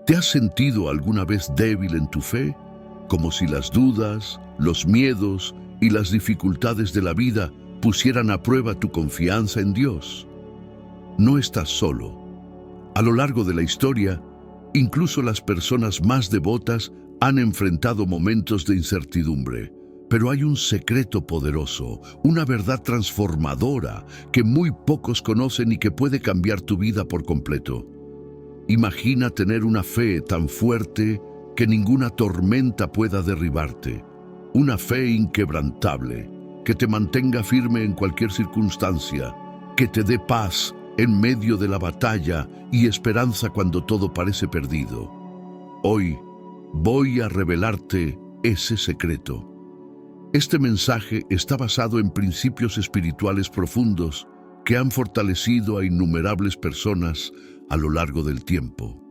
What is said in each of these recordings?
¿Te has sentido alguna vez débil en tu fe? Como si las dudas, los miedos y las dificultades de la vida pusieran a prueba tu confianza en Dios. No estás solo. A lo largo de la historia, incluso las personas más devotas han enfrentado momentos de incertidumbre. Pero hay un secreto poderoso, una verdad transformadora que muy pocos conocen y que puede cambiar tu vida por completo. Imagina tener una fe tan fuerte que ninguna tormenta pueda derribarte. Una fe inquebrantable, que te mantenga firme en cualquier circunstancia, que te dé paz en medio de la batalla y esperanza cuando todo parece perdido. Hoy voy a revelarte ese secreto. Este mensaje está basado en principios espirituales profundos que han fortalecido a innumerables personas a lo largo del tiempo.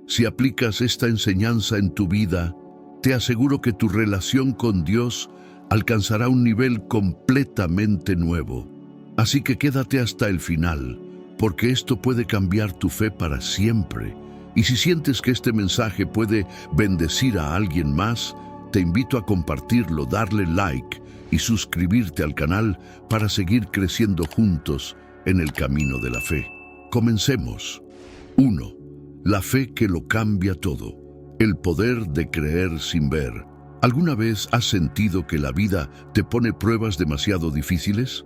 Si aplicas esta enseñanza en tu vida, te aseguro que tu relación con Dios alcanzará un nivel completamente nuevo. Así que quédate hasta el final, porque esto puede cambiar tu fe para siempre. Y si sientes que este mensaje puede bendecir a alguien más, te invito a compartirlo, darle like y suscribirte al canal para seguir creciendo juntos en el camino de la fe. Comencemos. 1. La fe que lo cambia todo. El poder de creer sin ver. ¿Alguna vez has sentido que la vida te pone pruebas demasiado difíciles?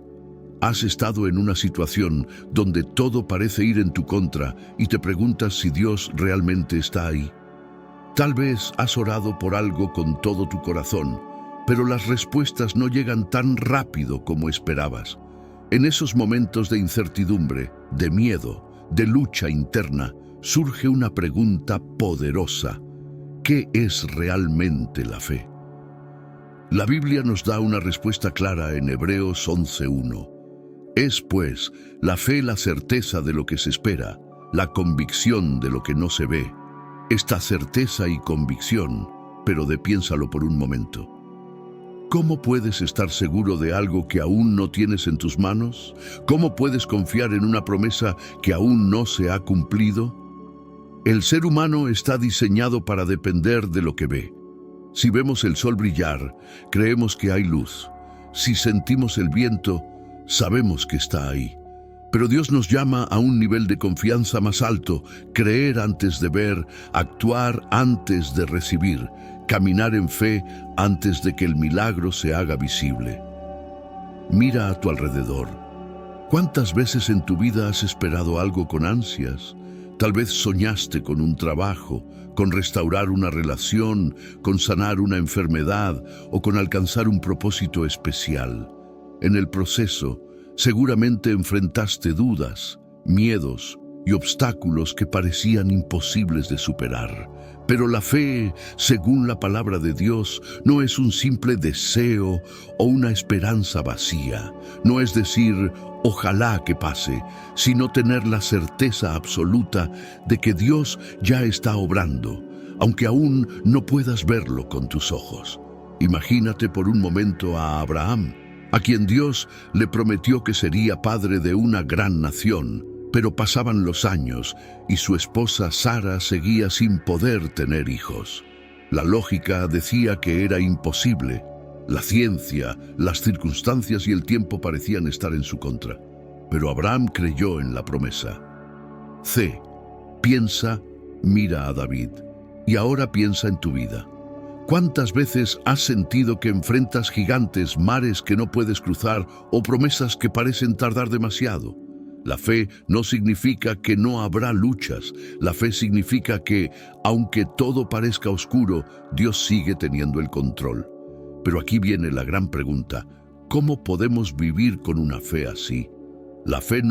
¿Has estado en una situación donde todo parece ir en tu contra y te preguntas si Dios realmente está ahí? Tal vez has orado por algo con todo tu corazón, pero las respuestas no llegan tan rápido como esperabas. En esos momentos de incertidumbre, de miedo, de lucha interna, surge una pregunta poderosa. ¿Qué es realmente la fe? La Biblia nos da una respuesta clara en Hebreos 11:1. Es, pues, la fe la certeza de lo que se espera, la convicción de lo que no se ve. Esta certeza y convicción, pero piénsalo por un momento. ¿Cómo puedes estar seguro de algo que aún no tienes en tus manos? ¿Cómo puedes confiar en una promesa que aún no se ha cumplido? El ser humano está diseñado para depender de lo que ve. Si vemos el sol brillar, creemos que hay luz. Si sentimos el viento, sabemos que está ahí. Pero Dios nos llama a un nivel de confianza más alto, creer antes de ver, actuar antes de recibir, caminar en fe antes de que el milagro se haga visible. Mira a tu alrededor. ¿Cuántas veces en tu vida has esperado algo con ansias? Tal vez soñaste con un trabajo, con restaurar una relación, con sanar una enfermedad o con alcanzar un propósito especial. En el proceso, seguramente enfrentaste dudas, miedos y obstáculos que parecían imposibles de superar. Pero la fe, según la palabra de Dios, no es un simple deseo o una esperanza vacía. No es decir, ojalá que pase, sino tener la certeza absoluta de que Dios ya está obrando, aunque aún no puedas verlo con tus ojos. Imagínate por un momento a Abraham, a quien Dios le prometió que sería padre de una gran nación, pero pasaban los años y su esposa Sara seguía sin poder tener hijos. La lógica decía que era imposible. La ciencia, las circunstancias y el tiempo parecían estar en su contra. Pero Abraham creyó en la promesa. C. Piensa, mira a David. Y ahora piensa en tu vida. ¿Cuántas veces has sentido que enfrentas gigantes, mares que no puedes cruzar o promesas que parecen tardar demasiado? La fe no significa que no habrá luchas. La fe significa que, aunque todo parezca oscuro, Dios sigue teniendo el control. Pero aquí viene la gran pregunta: ¿cómo podemos vivir con una fe así? La fe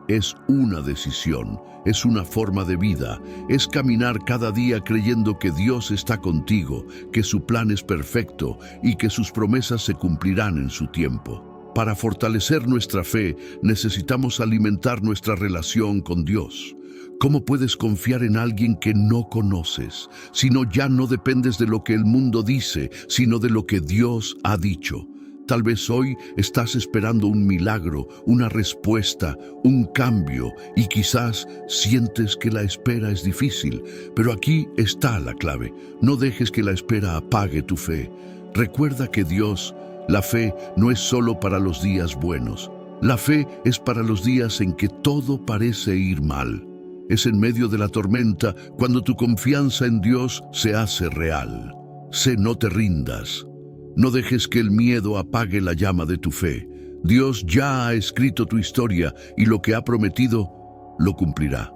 es una decisión, es una forma de vida, es caminar cada día creyendo que Dios está contigo, que su plan es perfecto y que sus promesas se cumplirán en su tiempo. Para fortalecer nuestra fe, necesitamos alimentar nuestra relación con Dios. ¿Cómo puedes confiar en alguien que no conoces, si no ya no dependes de lo que el mundo dice, sino de lo que Dios ha dicho? Tal vez hoy estás esperando un milagro, una respuesta, un cambio y quizás sientes que la espera es difícil, pero aquí está la clave. No dejes que la espera apague tu fe. Recuerda que Dios, la fe no es solo para los días buenos. La fe es para los días en que todo parece ir mal. Es en medio de la tormenta cuando tu confianza en Dios se hace real. No te rindas. No dejes que el miedo apague la llama de tu fe. Dios ya ha escrito tu historia y lo que ha prometido, lo cumplirá.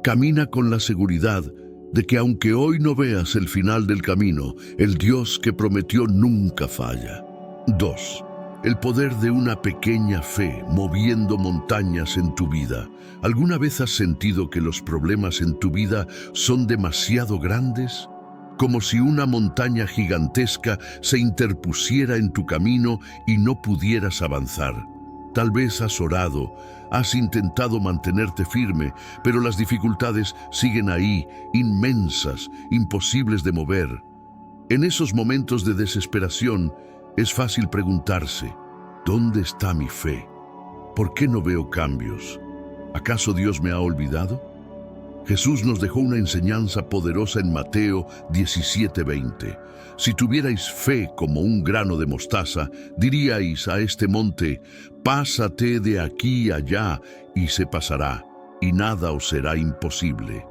Camina con la seguridad de que aunque hoy no veas el final del camino, el Dios que prometió nunca falla. 2. El poder de una pequeña fe moviendo montañas en tu vida. ¿Alguna vez has sentido que los problemas en tu vida son demasiado grandes? Como si una montaña gigantesca se interpusiera en tu camino y no pudieras avanzar. Tal vez has orado, has intentado mantenerte firme, pero las dificultades siguen ahí, inmensas, imposibles de mover. En esos momentos de desesperación, es fácil preguntarse, ¿dónde está mi fe? ¿Por qué no veo cambios? ¿Acaso Dios me ha olvidado? Jesús nos dejó una enseñanza poderosa en Mateo 17:20. Si tuvierais fe como un grano de mostaza, diríais a este monte, pásate de aquí allá, y se pasará, y nada os será imposible.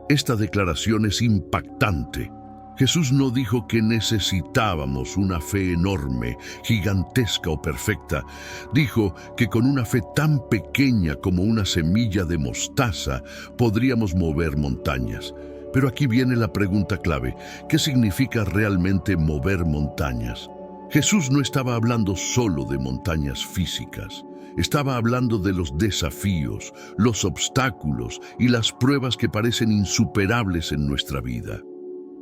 Esta declaración es impactante. Jesús no dijo que necesitábamos una fe enorme, gigantesca o perfecta. Dijo que con una fe tan pequeña como una semilla de mostaza podríamos mover montañas. Pero aquí viene la pregunta clave. ¿Qué significa realmente mover montañas? Jesús no estaba hablando solo de montañas físicas. Estaba hablando de los desafíos, los obstáculos y las pruebas que parecen insuperables en nuestra vida.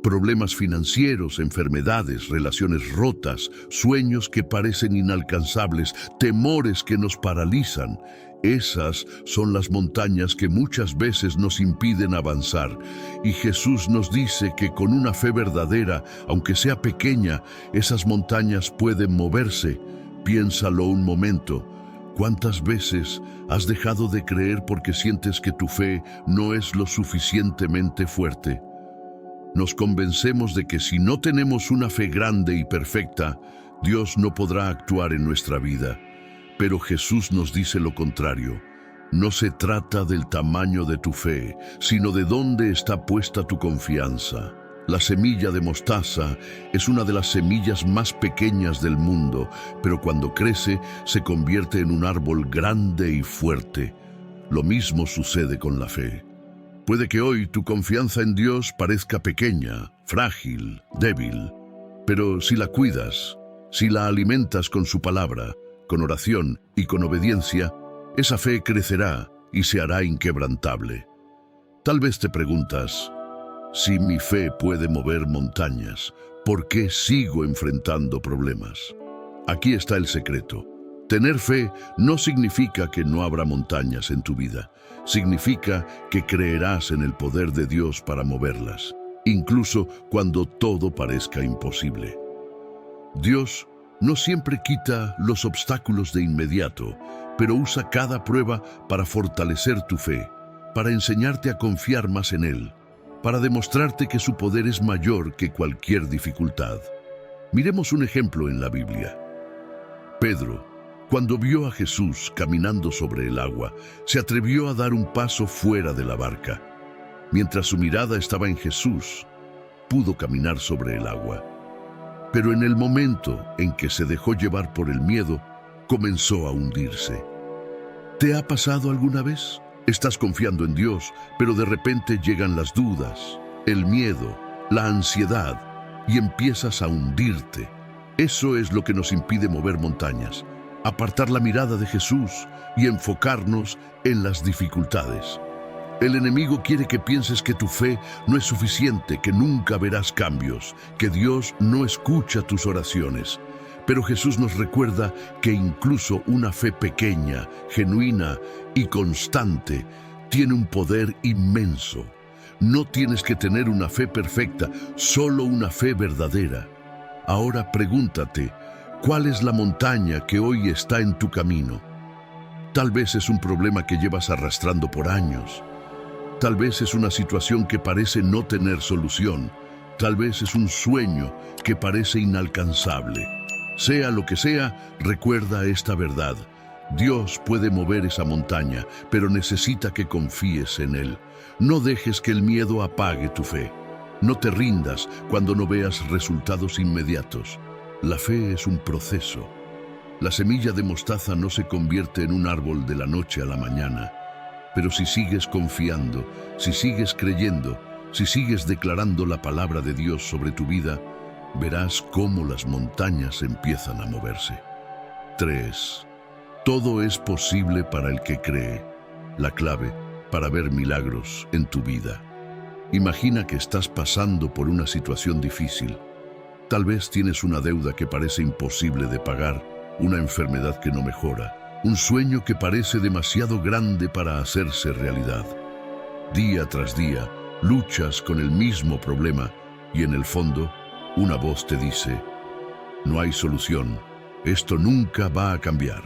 Problemas financieros, enfermedades, relaciones rotas, sueños que parecen inalcanzables, temores que nos paralizan. Esas son las montañas que muchas veces nos impiden avanzar. Y Jesús nos dice que con una fe verdadera, aunque sea pequeña, esas montañas pueden moverse. Piénsalo un momento. ¿Cuántas veces has dejado de creer porque sientes que tu fe no es lo suficientemente fuerte? Nos convencemos de que si no tenemos una fe grande y perfecta, Dios no podrá actuar en nuestra vida. Pero Jesús nos dice lo contrario. No se trata del tamaño de tu fe, sino de dónde está puesta tu confianza. La semilla de mostaza es una de las semillas más pequeñas del mundo, pero cuando crece se convierte en un árbol grande y fuerte. Lo mismo sucede con la fe. Puede que hoy tu confianza en Dios parezca pequeña, frágil, débil, pero si la cuidas, si la alimentas con su palabra, con oración y con obediencia, esa fe crecerá y se hará inquebrantable. Tal vez te preguntas, si mi fe puede mover montañas, ¿por qué sigo enfrentando problemas? Aquí está el secreto. Tener fe no significa que no habrá montañas en tu vida. Significa que creerás en el poder de Dios para moverlas, incluso cuando todo parezca imposible. Dios no siempre quita los obstáculos de inmediato, pero usa cada prueba para fortalecer tu fe, para enseñarte a confiar más en Él, para demostrarte que su poder es mayor que cualquier dificultad. Miremos un ejemplo en la Biblia. Pedro, cuando vio a Jesús caminando sobre el agua, se atrevió a dar un paso fuera de la barca. Mientras su mirada estaba en Jesús, pudo caminar sobre el agua. Pero en el momento en que se dejó llevar por el miedo, comenzó a hundirse. ¿Te ha pasado alguna vez? Estás confiando en Dios, pero de repente llegan las dudas, el miedo, la ansiedad, y empiezas a hundirte. Eso es lo que nos impide mover montañas. Apartar la mirada de Jesús y enfocarnos en las dificultades. El enemigo quiere que pienses que tu fe no es suficiente, que nunca verás cambios, que Dios no escucha tus oraciones. Pero Jesús nos recuerda que incluso una fe pequeña, genuina y constante tiene un poder inmenso. No tienes que tener una fe perfecta, solo una fe verdadera. Ahora pregúntate, ¿Cuál es la montaña que hoy está en tu camino? Tal vez es un problema que llevas arrastrando por años. Tal vez es una situación que parece no tener solución. Tal vez es un sueño que parece inalcanzable. Sea lo que sea, recuerda esta verdad. Dios puede mover esa montaña, pero necesita que confíes en Él. No dejes que el miedo apague tu fe. No te rindas cuando no veas resultados inmediatos. La fe es un proceso. La semilla de mostaza no se convierte en un árbol de la noche a la mañana. Pero si sigues confiando, si sigues creyendo, si sigues declarando la palabra de Dios sobre tu vida, verás cómo las montañas empiezan a moverse. 3. Todo es posible para el que cree. La clave para ver milagros en tu vida. Imagina que estás pasando por una situación difícil. Tal vez tienes una deuda que parece imposible de pagar, una enfermedad que no mejora, un sueño que parece demasiado grande para hacerse realidad. Día tras día, luchas con el mismo problema y en el fondo, una voz te dice, no hay solución, esto nunca va a cambiar.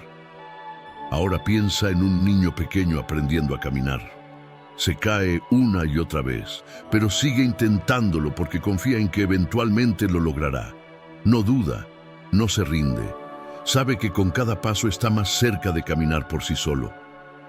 Ahora piensa en un niño pequeño aprendiendo a caminar. Se cae una y otra vez, pero sigue intentándolo porque confía en que eventualmente lo logrará. No duda, no se rinde. Sabe que con cada paso está más cerca de caminar por sí solo.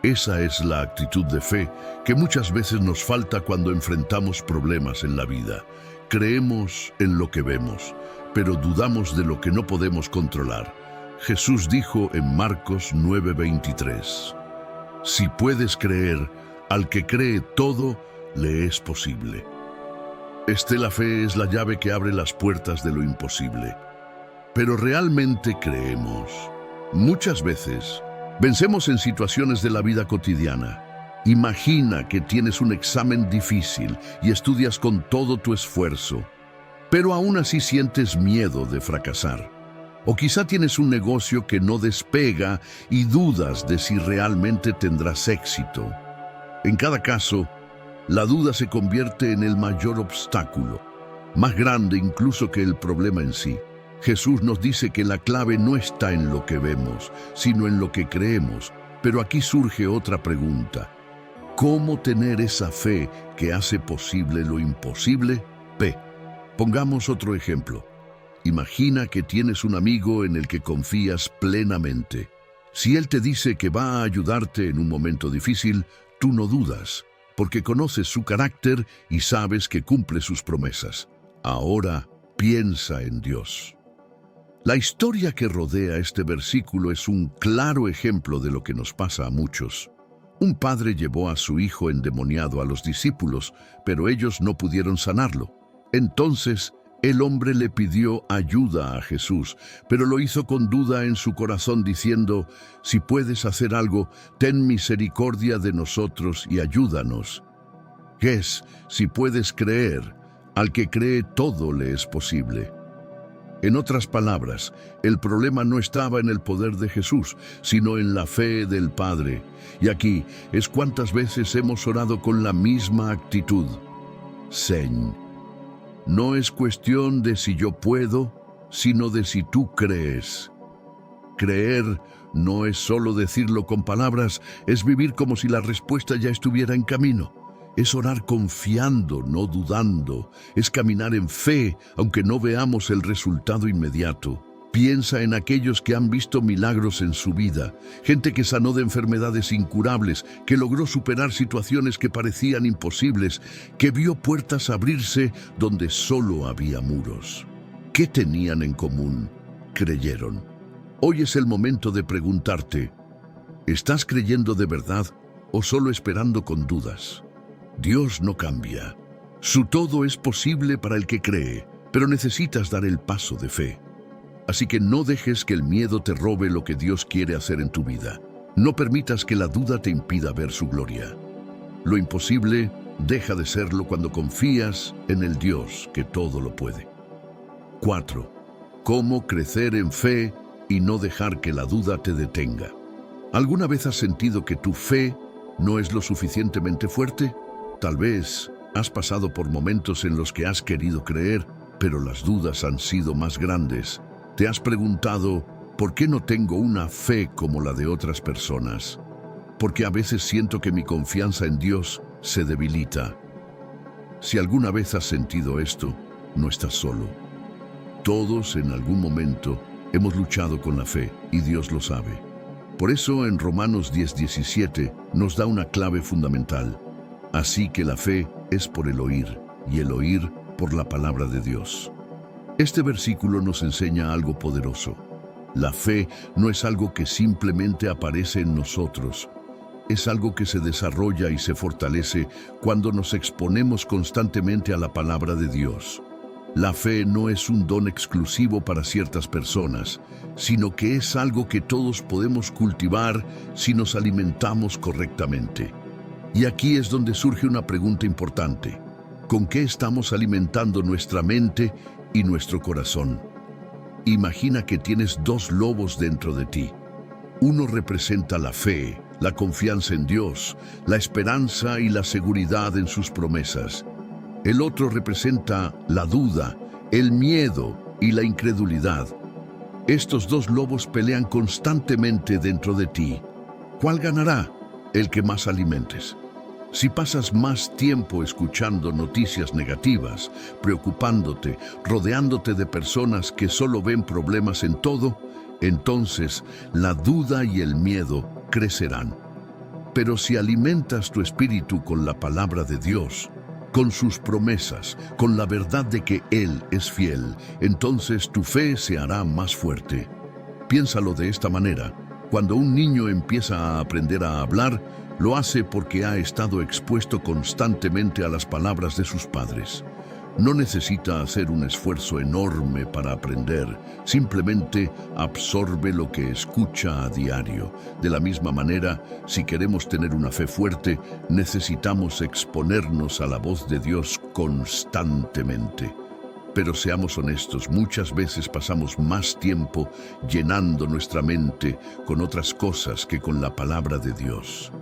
Esa es la actitud de fe que muchas veces nos falta cuando enfrentamos problemas en la vida. Creemos en lo que vemos, pero dudamos de lo que no podemos controlar. Jesús dijo en Marcos 9:23, si puedes creer, al que cree todo le es posible. La fe es la llave que abre las puertas de lo imposible. Pero realmente creemos. Muchas veces vencemos en situaciones de la vida cotidiana. Imagina que tienes un examen difícil y estudias con todo tu esfuerzo, pero aún así sientes miedo de fracasar. O quizá tienes un negocio que no despega y dudas de si realmente tendrás éxito. En cada caso, la duda se convierte en el mayor obstáculo, más grande incluso que el problema en sí. Jesús nos dice que la clave no está en lo que vemos, sino en lo que creemos. Pero aquí surge otra pregunta. ¿Cómo tener esa fe que hace posible lo imposible? Pongamos otro ejemplo. Imagina que tienes un amigo en el que confías plenamente. Si él te dice que va a ayudarte en un momento difícil, tú no dudas, porque conoces su carácter y sabes que cumple sus promesas. Ahora piensa en Dios. La historia que rodea este versículo es un claro ejemplo de lo que nos pasa a muchos. Un padre llevó a su hijo endemoniado a los discípulos, pero ellos no pudieron sanarlo. Entonces, el hombre le pidió ayuda a Jesús, pero lo hizo con duda en su corazón diciendo, si puedes hacer algo, ten misericordia de nosotros y ayúdanos. Si puedes creer, al que cree todo le es posible. En otras palabras, el problema no estaba en el poder de Jesús, sino en la fe del Padre. Y aquí es cuántas veces hemos orado con la misma actitud. No es cuestión de si yo puedo, sino de si tú crees. Creer no es solo decirlo con palabras, es vivir como si la respuesta ya estuviera en camino. Es orar confiando, no dudando. Es caminar en fe, aunque no veamos el resultado inmediato. Piensa en aquellos que han visto milagros en su vida, gente que sanó de enfermedades incurables, que logró superar situaciones que parecían imposibles, que vio puertas abrirse donde solo había muros. ¿Qué tenían en común? Creyeron. Hoy es el momento de preguntarte, ¿estás creyendo de verdad o solo esperando con dudas? Dios no cambia. Su todo es posible para el que cree, pero necesitas dar el paso de fe. Así que no dejes que el miedo te robe lo que Dios quiere hacer en tu vida. No permitas que la duda te impida ver su gloria. Lo imposible deja de serlo cuando confías en el Dios que todo lo puede. 4. ¿Cómo crecer en fe y no dejar que la duda te detenga? ¿Alguna vez has sentido que tu fe no es lo suficientemente fuerte? Tal vez has pasado por momentos en los que has querido creer, pero las dudas han sido más grandes. ¿Te has preguntado por qué no tengo una fe como la de otras personas? Porque a veces siento que mi confianza en Dios se debilita. Si alguna vez has sentido esto, no estás solo. Todos en algún momento hemos luchado con la fe y Dios lo sabe. Por eso en Romanos 10:17 nos da una clave fundamental. Así que la fe es por el oír y el oír por la palabra de Dios. Este versículo nos enseña algo poderoso. La fe no es algo que simplemente aparece en nosotros. Es algo que se desarrolla y se fortalece cuando nos exponemos constantemente a la palabra de Dios. La fe no es un don exclusivo para ciertas personas, sino que es algo que todos podemos cultivar si nos alimentamos correctamente. Y aquí es donde surge una pregunta importante. ¿Con qué estamos alimentando nuestra mente y nuestro corazón? Imagina que tienes dos lobos dentro de ti. Uno representa la fe, la confianza en Dios, la esperanza y la seguridad en sus promesas. El otro representa la duda, el miedo y la incredulidad. Estos dos lobos pelean constantemente dentro de ti. ¿Cuál ganará? El que más alimentes. Si pasas más tiempo escuchando noticias negativas, preocupándote, rodeándote de personas que solo ven problemas en todo, entonces la duda y el miedo crecerán. Pero si alimentas tu espíritu con la palabra de Dios, con sus promesas, con la verdad de que Él es fiel, entonces tu fe se hará más fuerte. Piénsalo de esta manera. Cuando un niño empieza a aprender a hablar, lo hace porque ha estado expuesto constantemente a las palabras de sus padres. No necesita hacer un esfuerzo enorme para aprender, simplemente absorbe lo que escucha a diario. De la misma manera, si queremos tener una fe fuerte, necesitamos exponernos a la voz de Dios constantemente. Pero seamos honestos, muchas veces pasamos más tiempo llenando nuestra mente con otras cosas que con la palabra de Dios.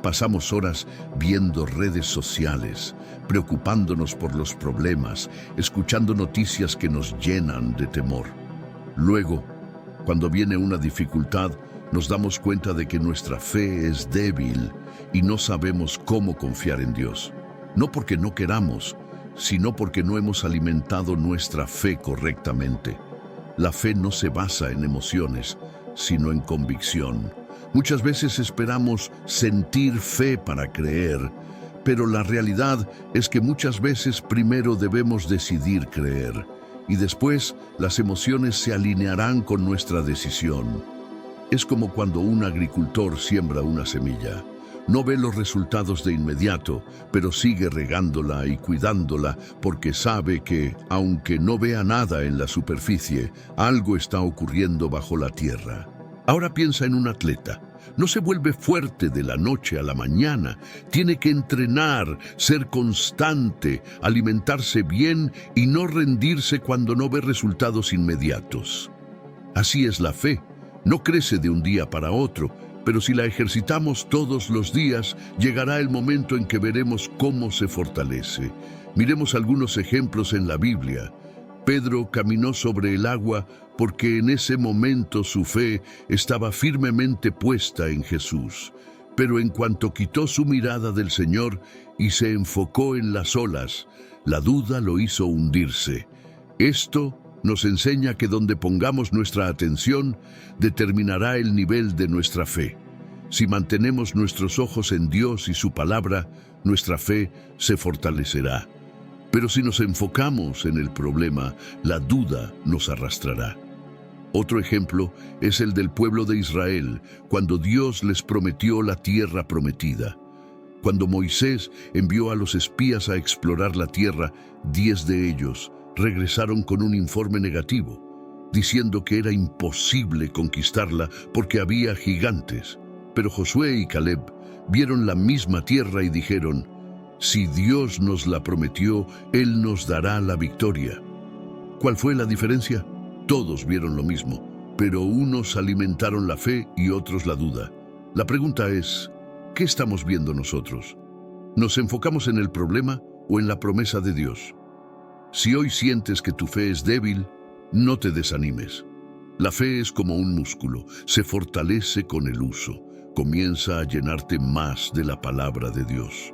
Pasamos horas viendo redes sociales, preocupándonos por los problemas, escuchando noticias que nos llenan de temor. Luego, cuando viene una dificultad, nos damos cuenta de que nuestra fe es débil y no sabemos cómo confiar en Dios. No porque no queramos, sino porque no hemos alimentado nuestra fe correctamente. La fe no se basa en emociones, sino en convicción. Muchas veces esperamos sentir fe para creer, pero la realidad es que muchas veces primero debemos decidir creer, y después las emociones se alinearán con nuestra decisión. Es como cuando un agricultor siembra una semilla. No ve los resultados de inmediato, pero sigue regándola y cuidándola porque sabe que, aunque no vea nada en la superficie, algo está ocurriendo bajo la tierra. Ahora piensa en un atleta. No se vuelve fuerte de la noche a la mañana. Tiene que entrenar, ser constante, alimentarse bien y no rendirse cuando no ve resultados inmediatos. Así es la fe. No crece de un día para otro, pero si la ejercitamos todos los días, llegará el momento en que veremos cómo se fortalece. Miremos algunos ejemplos en la Biblia. Pedro caminó sobre el agua porque en ese momento su fe estaba firmemente puesta en Jesús. Pero en cuanto quitó su mirada del Señor y se enfocó en las olas, la duda lo hizo hundirse. Esto nos enseña que donde pongamos nuestra atención determinará el nivel de nuestra fe. Si mantenemos nuestros ojos en Dios y su palabra, nuestra fe se fortalecerá. Pero si nos enfocamos en el problema, la duda nos arrastrará. Otro ejemplo es el del pueblo de Israel, cuando Dios les prometió la tierra prometida. Cuando Moisés envió a los espías a explorar la tierra, 10 de ellos regresaron con un informe negativo, diciendo que era imposible conquistarla porque había gigantes. Pero Josué y Caleb vieron la misma tierra y dijeron: si Dios nos la prometió, Él nos dará la victoria. ¿Cuál fue la diferencia? Todos vieron lo mismo, pero unos alimentaron la fe y otros la duda. La pregunta es, ¿qué estamos viendo nosotros? ¿Nos enfocamos en el problema o en la promesa de Dios? Si hoy sientes que tu fe es débil, no te desanimes. La fe es como un músculo, se fortalece con el uso. Comienza a llenarte más de la palabra de Dios.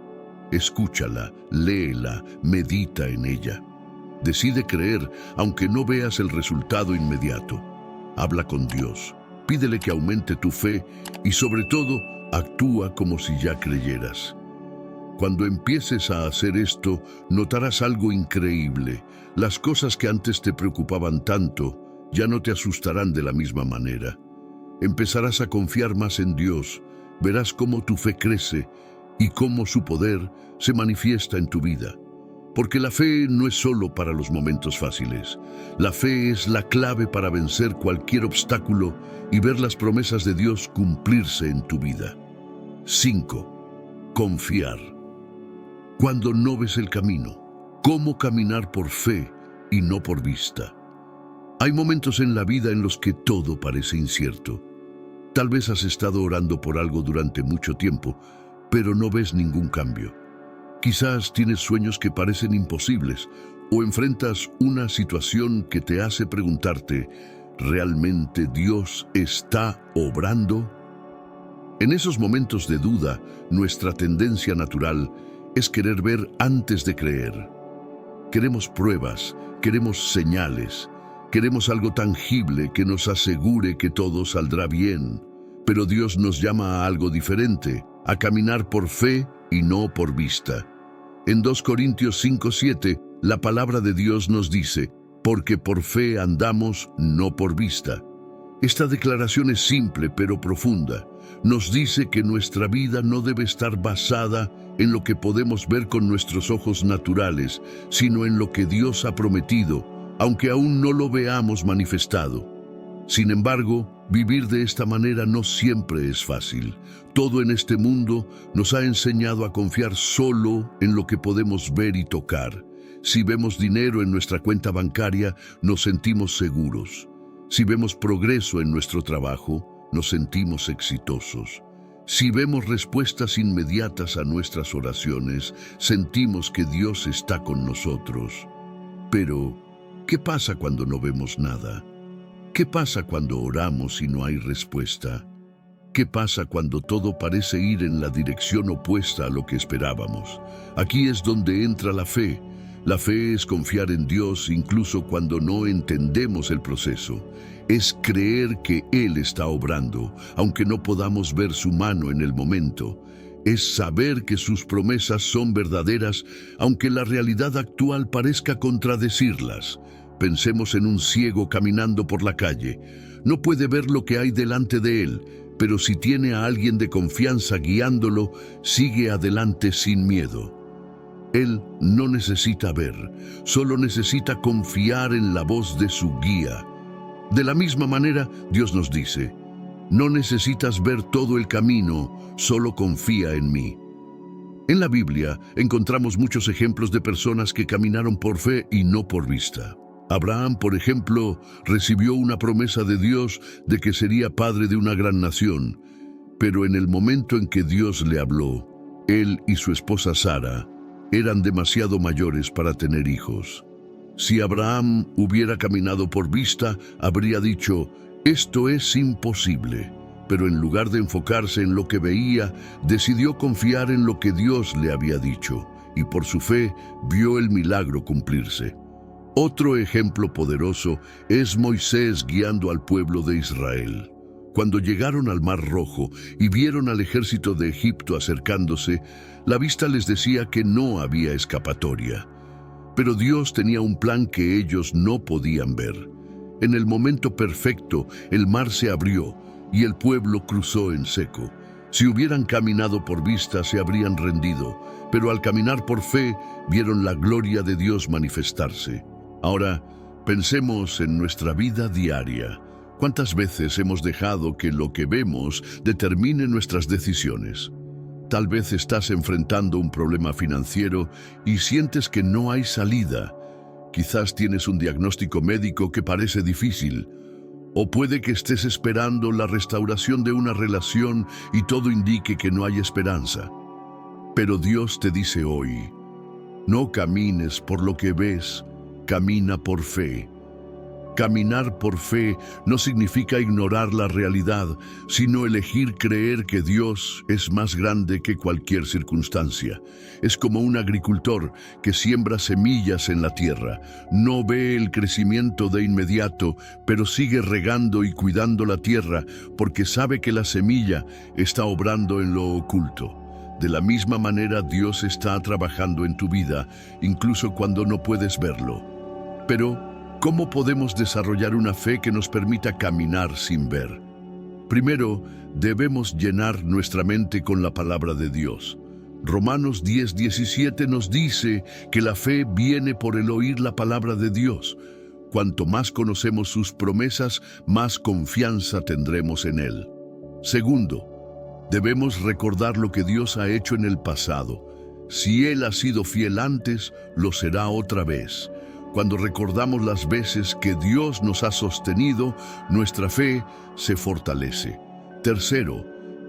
Escúchala, léela, medita en ella. Decide creer aunque no veas el resultado inmediato. Habla con Dios, pídele que aumente tu fe y sobre todo, actúa como si ya creyeras. Cuando empieces a hacer esto, notarás algo increíble. Las cosas que antes te preocupaban tanto, ya no te asustarán de la misma manera. Empezarás a confiar más en Dios, verás cómo tu fe crece y cómo su poder se manifiesta en tu vida. Porque la fe no es solo para los momentos fáciles. La fe es la clave para vencer cualquier obstáculo y ver las promesas de Dios cumplirse en tu vida. 5. Confiar. Cuando no ves el camino, ¿cómo caminar por fe y no por vista? Hay momentos en la vida en los que todo parece incierto. Tal vez has estado orando por algo durante mucho tiempo, pero no ves ningún cambio. Quizás tienes sueños que parecen imposibles o enfrentas una situación que te hace preguntarte, ¿realmente Dios está obrando? En esos momentos de duda, nuestra tendencia natural es querer ver antes de creer. Queremos pruebas, queremos señales, queremos algo tangible que nos asegure que todo saldrá bien. Pero Dios nos llama a algo diferente, a caminar por fe y no por vista. En 2 Corintios 5:7, la palabra de Dios nos dice, porque por fe andamos, no por vista. Esta declaración es simple pero profunda. Nos dice que nuestra vida no debe estar basada en lo que podemos ver con nuestros ojos naturales, sino en lo que Dios ha prometido, aunque aún no lo veamos manifestado. Sin embargo, vivir de esta manera no siempre es fácil. Todo en este mundo nos ha enseñado a confiar solo en lo que podemos ver y tocar. Si vemos dinero en nuestra cuenta bancaria, nos sentimos seguros. Si vemos progreso en nuestro trabajo, nos sentimos exitosos. Si vemos respuestas inmediatas a nuestras oraciones, sentimos que Dios está con nosotros. Pero, ¿qué pasa cuando no vemos nada? ¿Qué pasa cuando oramos y no hay respuesta? ¿Qué pasa cuando todo parece ir en la dirección opuesta a lo que esperábamos? Aquí es donde entra la fe. La fe es confiar en Dios incluso cuando no entendemos el proceso. Es creer que Él está obrando, aunque no podamos ver su mano en el momento. Es saber que sus promesas son verdaderas, aunque la realidad actual parezca contradecirlas. Pensemos en un ciego caminando por la calle. No puede ver lo que hay delante de él, pero si tiene a alguien de confianza guiándolo, sigue adelante sin miedo. Él no necesita ver, solo necesita confiar en la voz de su guía. De la misma manera, Dios nos dice, no necesitas ver todo el camino, solo confía en mí. En la Biblia encontramos muchos ejemplos de personas que caminaron por fe y no por vista. Abraham, por ejemplo, recibió una promesa de Dios de que sería padre de una gran nación, pero en el momento en que Dios le habló, él y su esposa Sara eran demasiado mayores para tener hijos. Si Abraham hubiera caminado por vista, habría dicho, esto es imposible, pero en lugar de enfocarse en lo que veía, decidió confiar en lo que Dios le había dicho, y por su fe vio el milagro cumplirse. Otro ejemplo poderoso es Moisés guiando al pueblo de Israel. Cuando llegaron al Mar Rojo y vieron al ejército de Egipto acercándose, la vista les decía que no había escapatoria. Pero Dios tenía un plan que ellos no podían ver. En el momento perfecto, el mar se abrió y el pueblo cruzó en seco. Si hubieran caminado por vista, se habrían rendido, pero al caminar por fe, vieron la gloria de Dios manifestarse. Ahora, pensemos en nuestra vida diaria. ¿Cuántas veces hemos dejado que lo que vemos determine nuestras decisiones? Tal vez estás enfrentando un problema financiero y sientes que no hay salida. Quizás tienes un diagnóstico médico que parece difícil. O puede que estés esperando la restauración de una relación y todo indique que no hay esperanza. Pero Dios te dice hoy, no camines por lo que ves, camina por fe. Caminar por fe no significa ignorar la realidad, sino elegir creer que Dios es más grande que cualquier circunstancia. Es como un agricultor que siembra semillas en la tierra. No ve el crecimiento de inmediato, pero sigue regando y cuidando la tierra porque sabe que la semilla está obrando en lo oculto. De la misma manera, Dios está trabajando en tu vida, incluso cuando no puedes verlo. Pero, ¿cómo podemos desarrollar una fe que nos permita caminar sin ver? Primero, debemos llenar nuestra mente con la palabra de Dios. Romanos 10:17 nos dice que la fe viene por el oír la palabra de Dios. Cuanto más conocemos sus promesas, más confianza tendremos en Él. Segundo, debemos recordar lo que Dios ha hecho en el pasado. Si Él ha sido fiel antes, lo será otra vez. Cuando recordamos las veces que Dios nos ha sostenido, nuestra fe se fortalece. Tercero,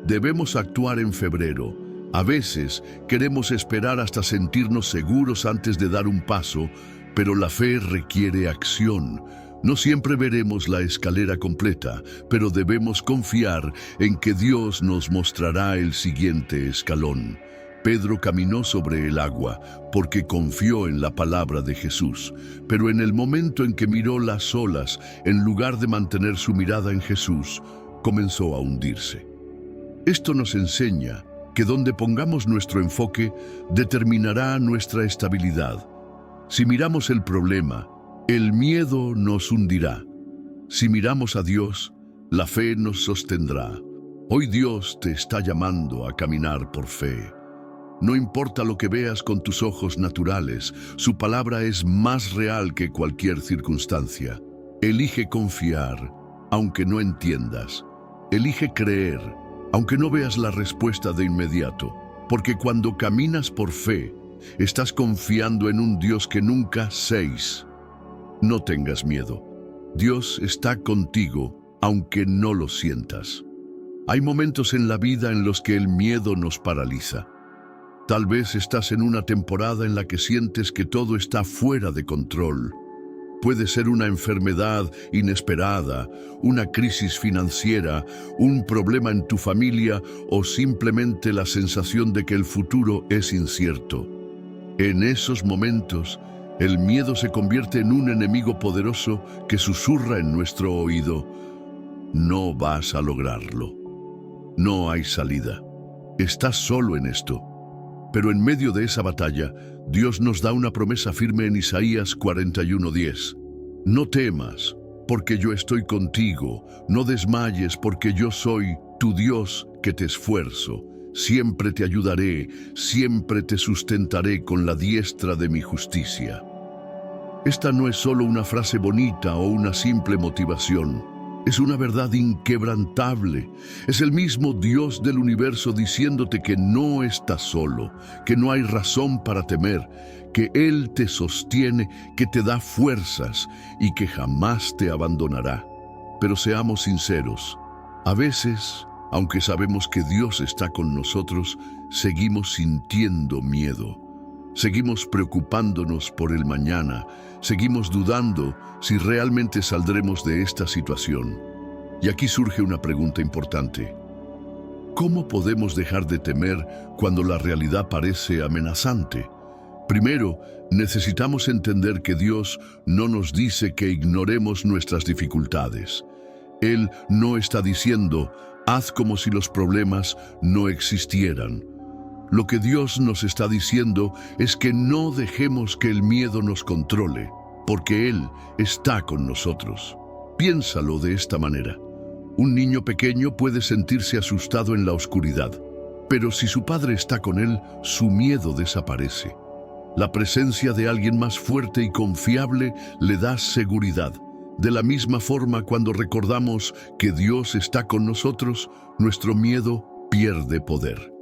debemos actuar en febrero. A veces queremos esperar hasta sentirnos seguros antes de dar un paso, pero la fe requiere acción. No siempre veremos la escalera completa, pero debemos confiar en que Dios nos mostrará el siguiente escalón. Pedro caminó sobre el agua porque confió en la palabra de Jesús, pero en el momento en que miró las olas, en lugar de mantener su mirada en Jesús, comenzó a hundirse. Esto nos enseña que donde pongamos nuestro enfoque determinará nuestra estabilidad. Si miramos el problema, el miedo nos hundirá. Si miramos a Dios, la fe nos sostendrá. Hoy Dios te está llamando a caminar por fe. No importa lo que veas con tus ojos naturales, su palabra es más real que cualquier circunstancia. Elige confiar, aunque no entiendas. Elige creer, aunque no veas la respuesta de inmediato. Porque cuando caminas por fe, estás confiando en un Dios que nunca cesa. No tengas miedo. Dios está contigo, aunque no lo sientas. Hay momentos en la vida en los que el miedo nos paraliza. Tal vez estás en una temporada en la que sientes que todo está fuera de control. Puede ser una enfermedad inesperada, una crisis financiera, un problema en tu familia o simplemente la sensación de que el futuro es incierto. En esos momentos, el miedo se convierte en un enemigo poderoso que susurra en nuestro oído: no vas a lograrlo. No hay salida. Estás solo en esto. Pero en medio de esa batalla, Dios nos da una promesa firme en Isaías 41:10. No temas, porque yo estoy contigo. No desmayes, porque yo soy tu Dios que te esfuerzo. Siempre te ayudaré, siempre te sustentaré con la diestra de mi justicia. Esta no es solo una frase bonita o una simple motivación. Es una verdad inquebrantable. Es el mismo Dios del universo diciéndote que no estás solo, que no hay razón para temer, que Él te sostiene, que te da fuerzas y que jamás te abandonará. Pero seamos sinceros, a veces, aunque sabemos que Dios está con nosotros, seguimos sintiendo miedo. Seguimos preocupándonos por el mañana, seguimos dudando si realmente saldremos de esta situación. Y aquí surge una pregunta importante. ¿Cómo podemos dejar de temer cuando la realidad parece amenazante? Primero, necesitamos entender que Dios no nos dice que ignoremos nuestras dificultades. Él no está diciendo, haz como si los problemas no existieran. Lo que Dios nos está diciendo es que no dejemos que el miedo nos controle, porque Él está con nosotros. Piénsalo de esta manera. Un niño pequeño puede sentirse asustado en la oscuridad, pero si su padre está con él, su miedo desaparece. La presencia de alguien más fuerte y confiable le da seguridad. De la misma forma, cuando recordamos que Dios está con nosotros, nuestro miedo pierde poder.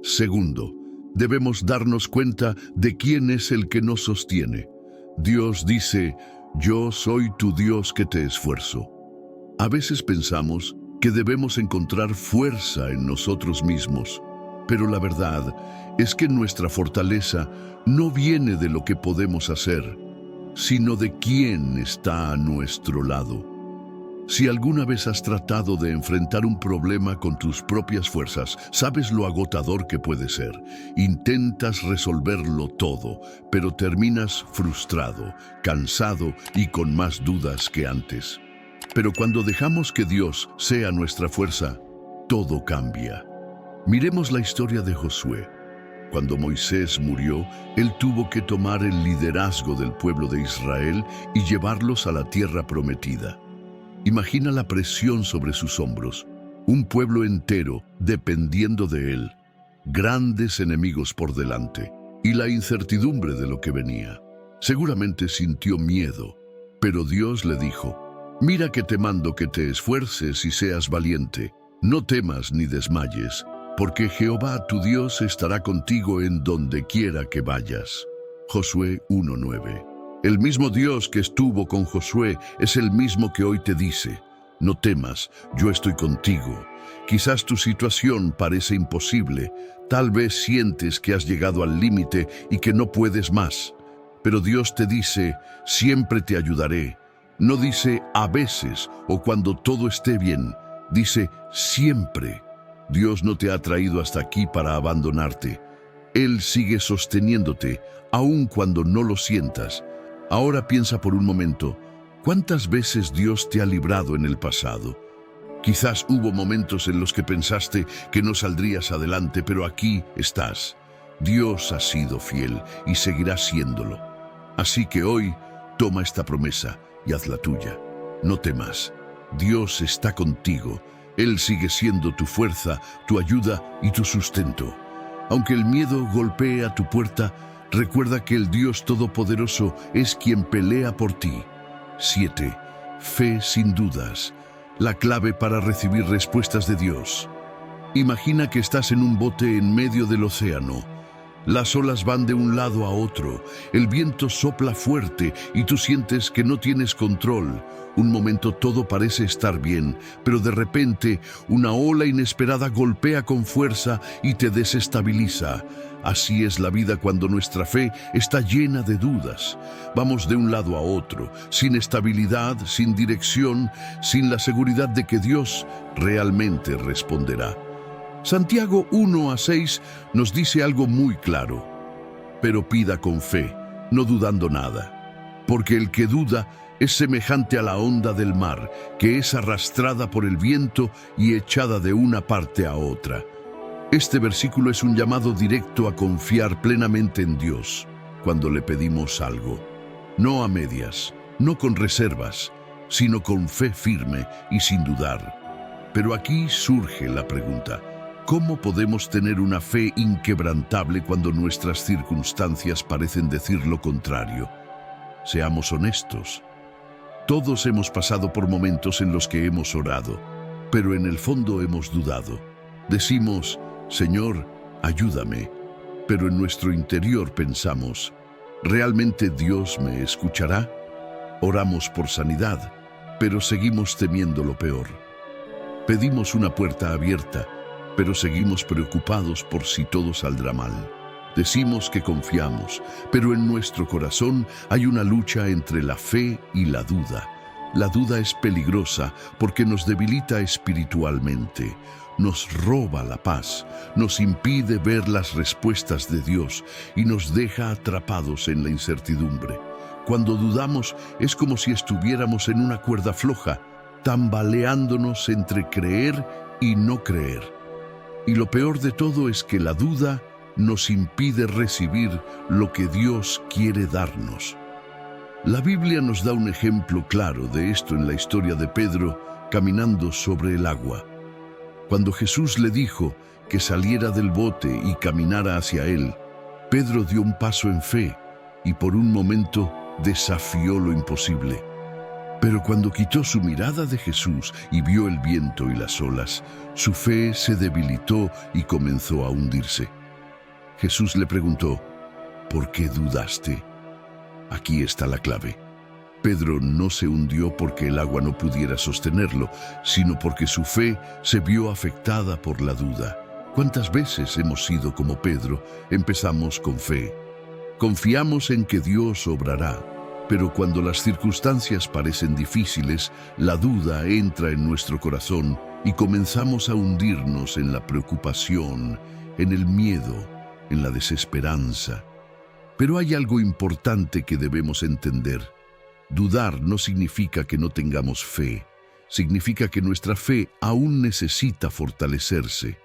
Segundo, debemos darnos cuenta de quién es el que nos sostiene. Dios dice, yo soy tu Dios que te esfuerzo. A veces pensamos que debemos encontrar fuerza en nosotros mismos, pero la verdad es que nuestra fortaleza no viene de lo que podemos hacer. sino de quién está a nuestro lado. Si alguna vez has tratado de enfrentar un problema con tus propias fuerzas, sabes lo agotador que puede ser. Intentas resolverlo todo, pero terminas frustrado, cansado y con más dudas que antes. Pero cuando dejamos que Dios sea nuestra fuerza, todo cambia. Miremos la historia de Josué. Cuando Moisés murió, él tuvo que tomar el liderazgo del pueblo de Israel y llevarlos a la tierra prometida. Imagina la presión sobre sus hombros, un pueblo entero dependiendo de él, grandes enemigos por delante y la incertidumbre de lo que venía. Seguramente sintió miedo, pero Dios le dijo: «Mira que te mando que te esfuerces y seas valiente, no temas ni desmayes, porque Jehová tu Dios estará contigo en donde quiera que vayas». Josué 1:9. El mismo Dios que estuvo con Josué es el mismo que hoy te dice: no temas, yo estoy contigo. Quizás tu situación parece imposible, tal vez sientes que has llegado al límite y que no puedes más. Pero Dios te dice: siempre te ayudaré. No dice a veces o cuando todo esté bien, dice siempre. Dios no te ha traído hasta aquí para abandonarte. Él sigue sosteniéndote, aun cuando no lo sientas. Ahora piensa por un momento, ¿cuántas veces Dios te ha librado en el pasado? Quizás hubo momentos en los que pensaste que no saldrías adelante, pero aquí estás. Dios ha sido fiel y seguirá siéndolo. Así que hoy, toma esta promesa y hazla tuya. No temas. Dios está contigo. Él sigue siendo tu fuerza, tu ayuda y tu sustento. Aunque el miedo golpee a tu puerta, recuerda que el Dios Todopoderoso es quien pelea por ti. 7. Fe sin dudas. La clave para recibir respuestas de Dios. Imagina que estás en un bote en medio del océano. Las olas van de un lado a otro, el viento sopla fuerte y tú sientes que no tienes control. Un momento todo parece estar bien, pero de repente una ola inesperada golpea con fuerza y te desestabiliza. Así es la vida cuando nuestra fe está llena de dudas. Vamos de un lado a otro, sin estabilidad, sin dirección, sin la seguridad de que Dios realmente responderá. Santiago 1:6 nos dice algo muy claro: pero pida con fe, no dudando nada, porque el que duda es semejante a la onda del mar, que es arrastrada por el viento y echada de una parte a otra. Este versículo es un llamado directo a confiar plenamente en Dios cuando le pedimos algo. No a medias, no con reservas, sino con fe firme y sin dudar. Pero aquí surge la pregunta: ¿cómo podemos tener una fe inquebrantable cuando nuestras circunstancias parecen decir lo contrario? Seamos honestos. Todos hemos pasado por momentos en los que hemos orado, pero en el fondo hemos dudado. Decimos: Señor, ayúdame, pero en nuestro interior pensamos: ¿realmente Dios me escuchará? Oramos por sanidad, pero seguimos temiendo lo peor. Pedimos una puerta abierta, pero seguimos preocupados por si todo saldrá mal. Decimos que confiamos, pero en nuestro corazón hay una lucha entre la fe y la duda. La duda es peligrosa porque nos debilita espiritualmente, nos roba la paz, nos impide ver las respuestas de Dios y nos deja atrapados en la incertidumbre. Cuando dudamos es como si estuviéramos en una cuerda floja, tambaleándonos entre creer y no creer. Y lo peor de todo es que la duda nos impide recibir lo que Dios quiere darnos. La Biblia nos da un ejemplo claro de esto en la historia de Pedro caminando sobre el agua. Cuando Jesús le dijo que saliera del bote y caminara hacia él, Pedro dio un paso en fe y por un momento desafió lo imposible. Pero cuando quitó su mirada de Jesús y vio el viento y las olas, su fe se debilitó y comenzó a hundirse. Jesús le preguntó: ¿por qué dudaste? Aquí está la clave. Pedro no se hundió porque el agua no pudiera sostenerlo, sino porque su fe se vio afectada por la duda. ¿Cuántas veces hemos sido como Pedro? Empezamos con fe. Confiamos en que Dios obrará, Pero cuando las circunstancias parecen difíciles, la duda entra en nuestro corazón y comenzamos a hundirnos en la preocupación, en el miedo, en la desesperanza. Pero hay algo importante que debemos entender. Dudar no significa que no tengamos fe. Significa que nuestra fe aún necesita fortalecerse.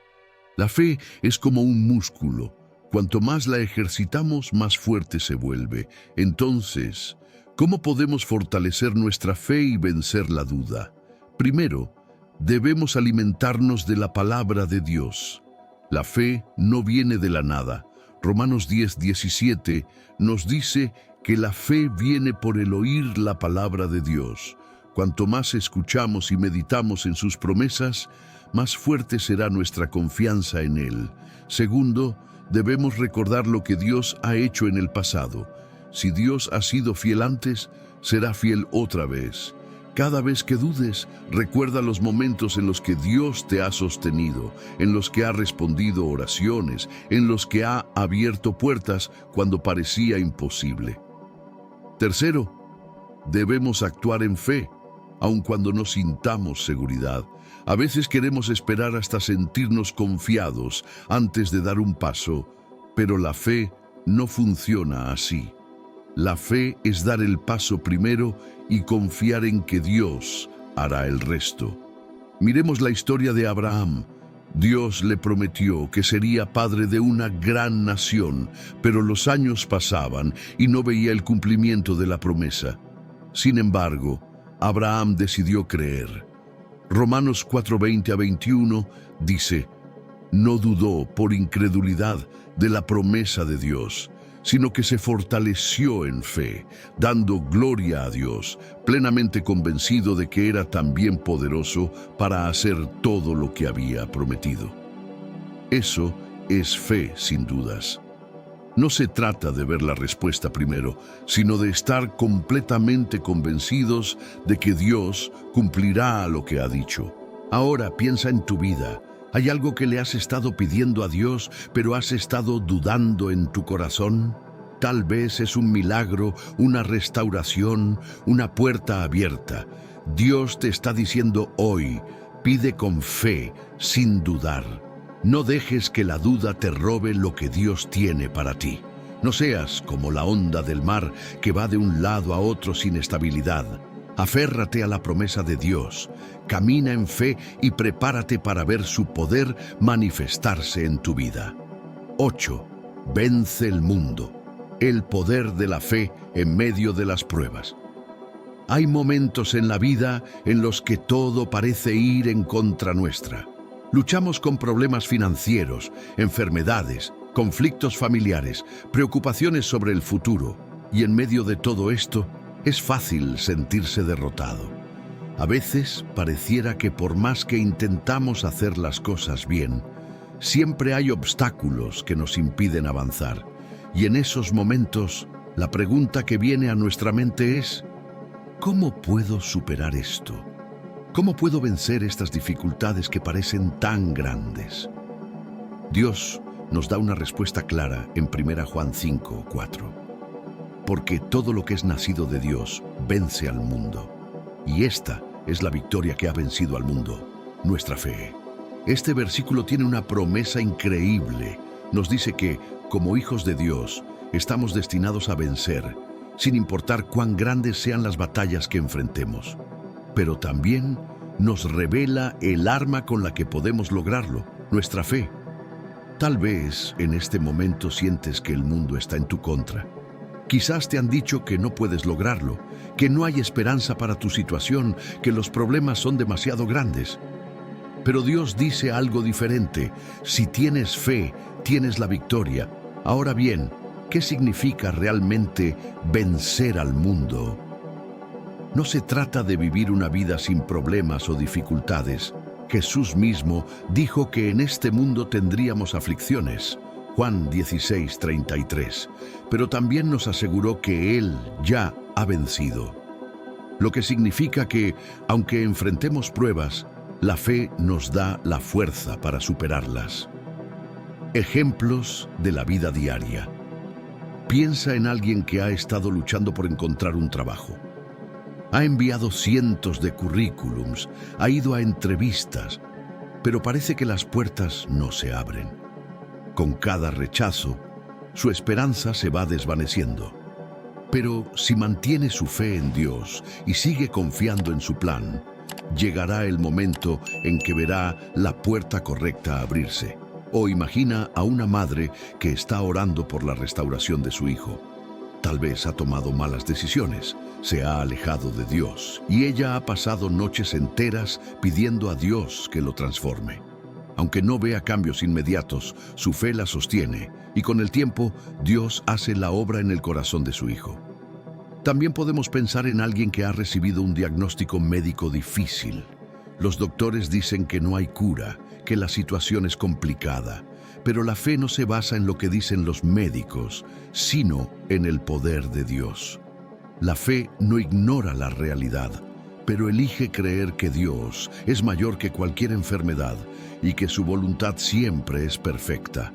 La fe es como un músculo. Cuanto más la ejercitamos, más fuerte se vuelve. Entonces, ¿cómo podemos fortalecer nuestra fe y vencer la duda? Primero, debemos alimentarnos de la palabra de Dios. La fe no viene de la nada. Romanos 10:17 nos dice que la fe viene por el oír la palabra de Dios. Cuanto más escuchamos y meditamos en sus promesas, más fuerte será nuestra confianza en Él. Segundo, debemos recordar lo que Dios ha hecho en el pasado. Si Dios ha sido fiel antes, será fiel otra vez. Cada vez que dudes, recuerda los momentos en los que Dios te ha sostenido, en los que ha respondido oraciones, en los que ha abierto puertas cuando parecía imposible. Tercero, debemos actuar en fe, aun cuando no sintamos seguridad. A veces queremos esperar hasta sentirnos confiados antes de dar un paso, pero la fe no funciona así. La fe es dar el paso primero y confiar en que Dios hará el resto. Miremos la historia de Abraham. Dios le prometió que sería padre de una gran nación, pero los años pasaban y no veía el cumplimiento de la promesa. Sin embargo, Abraham decidió creer. Romanos 4:20-21 dice: no dudó por incredulidad de la promesa de Dios, sino que se fortaleció en fe, dando gloria a Dios, plenamente convencido de que era también poderoso para hacer todo lo que había prometido. Eso es fe, sin dudas. No se trata de ver la respuesta primero, sino de estar completamente convencidos de que Dios cumplirá lo que ha dicho. Ahora piensa en tu vida. ¿Hay algo que le has estado pidiendo a Dios, pero has estado dudando en tu corazón? Tal vez es un milagro, una restauración, una puerta abierta. Dios te está diciendo hoy, pide con fe, sin dudar. No dejes que la duda te robe lo que Dios tiene para ti. No seas como la onda del mar que va de un lado a otro sin estabilidad. Aférrate a la promesa de Dios, camina en fe y prepárate para ver su poder manifestarse en tu vida. 8. Vence el mundo. El poder de la fe en medio de las pruebas. Hay momentos en la vida en los que todo parece ir en contra nuestra. Luchamos con problemas financieros, enfermedades, conflictos familiares, preocupaciones sobre el futuro. Y en medio de todo esto, es fácil sentirse derrotado. A veces pareciera que por más que intentamos hacer las cosas bien, siempre hay obstáculos que nos impiden avanzar. Y en esos momentos, la pregunta que viene a nuestra mente es: ¿cómo puedo superar esto? ¿Cómo puedo vencer estas dificultades que parecen tan grandes? Dios nos da una respuesta clara en 1 Juan 5:4. Porque todo lo que es nacido de Dios vence al mundo. Y esta es la victoria que ha vencido al mundo, nuestra fe. Este versículo tiene una promesa increíble. Nos dice que, como hijos de Dios, estamos destinados a vencer, sin importar cuán grandes sean las batallas que enfrentemos. Pero también nos revela el arma con la que podemos lograrlo, nuestra fe. Tal vez en este momento sientes que el mundo está en tu contra. Quizás te han dicho que no puedes lograrlo, que no hay esperanza para tu situación, que los problemas son demasiado grandes. Pero Dios dice algo diferente. Si tienes fe, tienes la victoria. Ahora bien, ¿qué significa realmente vencer al mundo? No se trata de vivir una vida sin problemas o dificultades. Jesús mismo dijo que en este mundo tendríamos aflicciones. Juan 16:33, pero también nos aseguró que Él ya ha vencido. Lo que significa que, aunque enfrentemos pruebas, la fe nos da la fuerza para superarlas. Ejemplos de la vida diaria. Piensa en alguien que ha estado luchando por encontrar un trabajo. Ha enviado cientos de currículums, ha ido a entrevistas, pero parece que las puertas no se abren. Con cada rechazo, su esperanza se va desvaneciendo. Pero si mantiene su fe en Dios y sigue confiando en su plan, llegará el momento en que verá la puerta correcta abrirse. O imagina a una madre que está orando por la restauración de su hijo. Tal vez ha tomado malas decisiones, se ha alejado de Dios y ella ha pasado noches enteras pidiendo a Dios que lo transforme. Aunque no vea cambios inmediatos, su fe la sostiene y con el tiempo Dios hace la obra en el corazón de su hijo. También podemos pensar en alguien que ha recibido un diagnóstico médico difícil. Los doctores dicen que no hay cura, que la situación es complicada, pero la fe no se basa en lo que dicen los médicos, sino en el poder de Dios. La fe no ignora la realidad, pero elige creer que Dios es mayor que cualquier enfermedad y que su voluntad siempre es perfecta.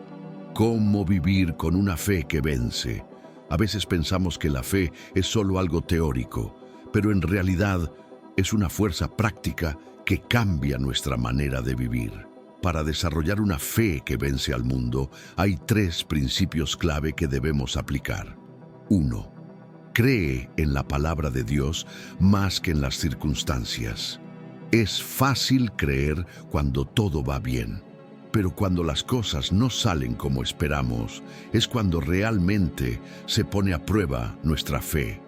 ¿Cómo vivir con una fe que vence? A veces pensamos que la fe es solo algo teórico, pero en realidad es una fuerza práctica que cambia nuestra manera de vivir. Para desarrollar una fe que vence al mundo, hay 3 principios clave que debemos aplicar. 1. Cree en la palabra de Dios más que en las circunstancias. Es fácil creer cuando todo va bien, pero cuando las cosas no salen como esperamos, es cuando realmente se pone a prueba nuestra fe.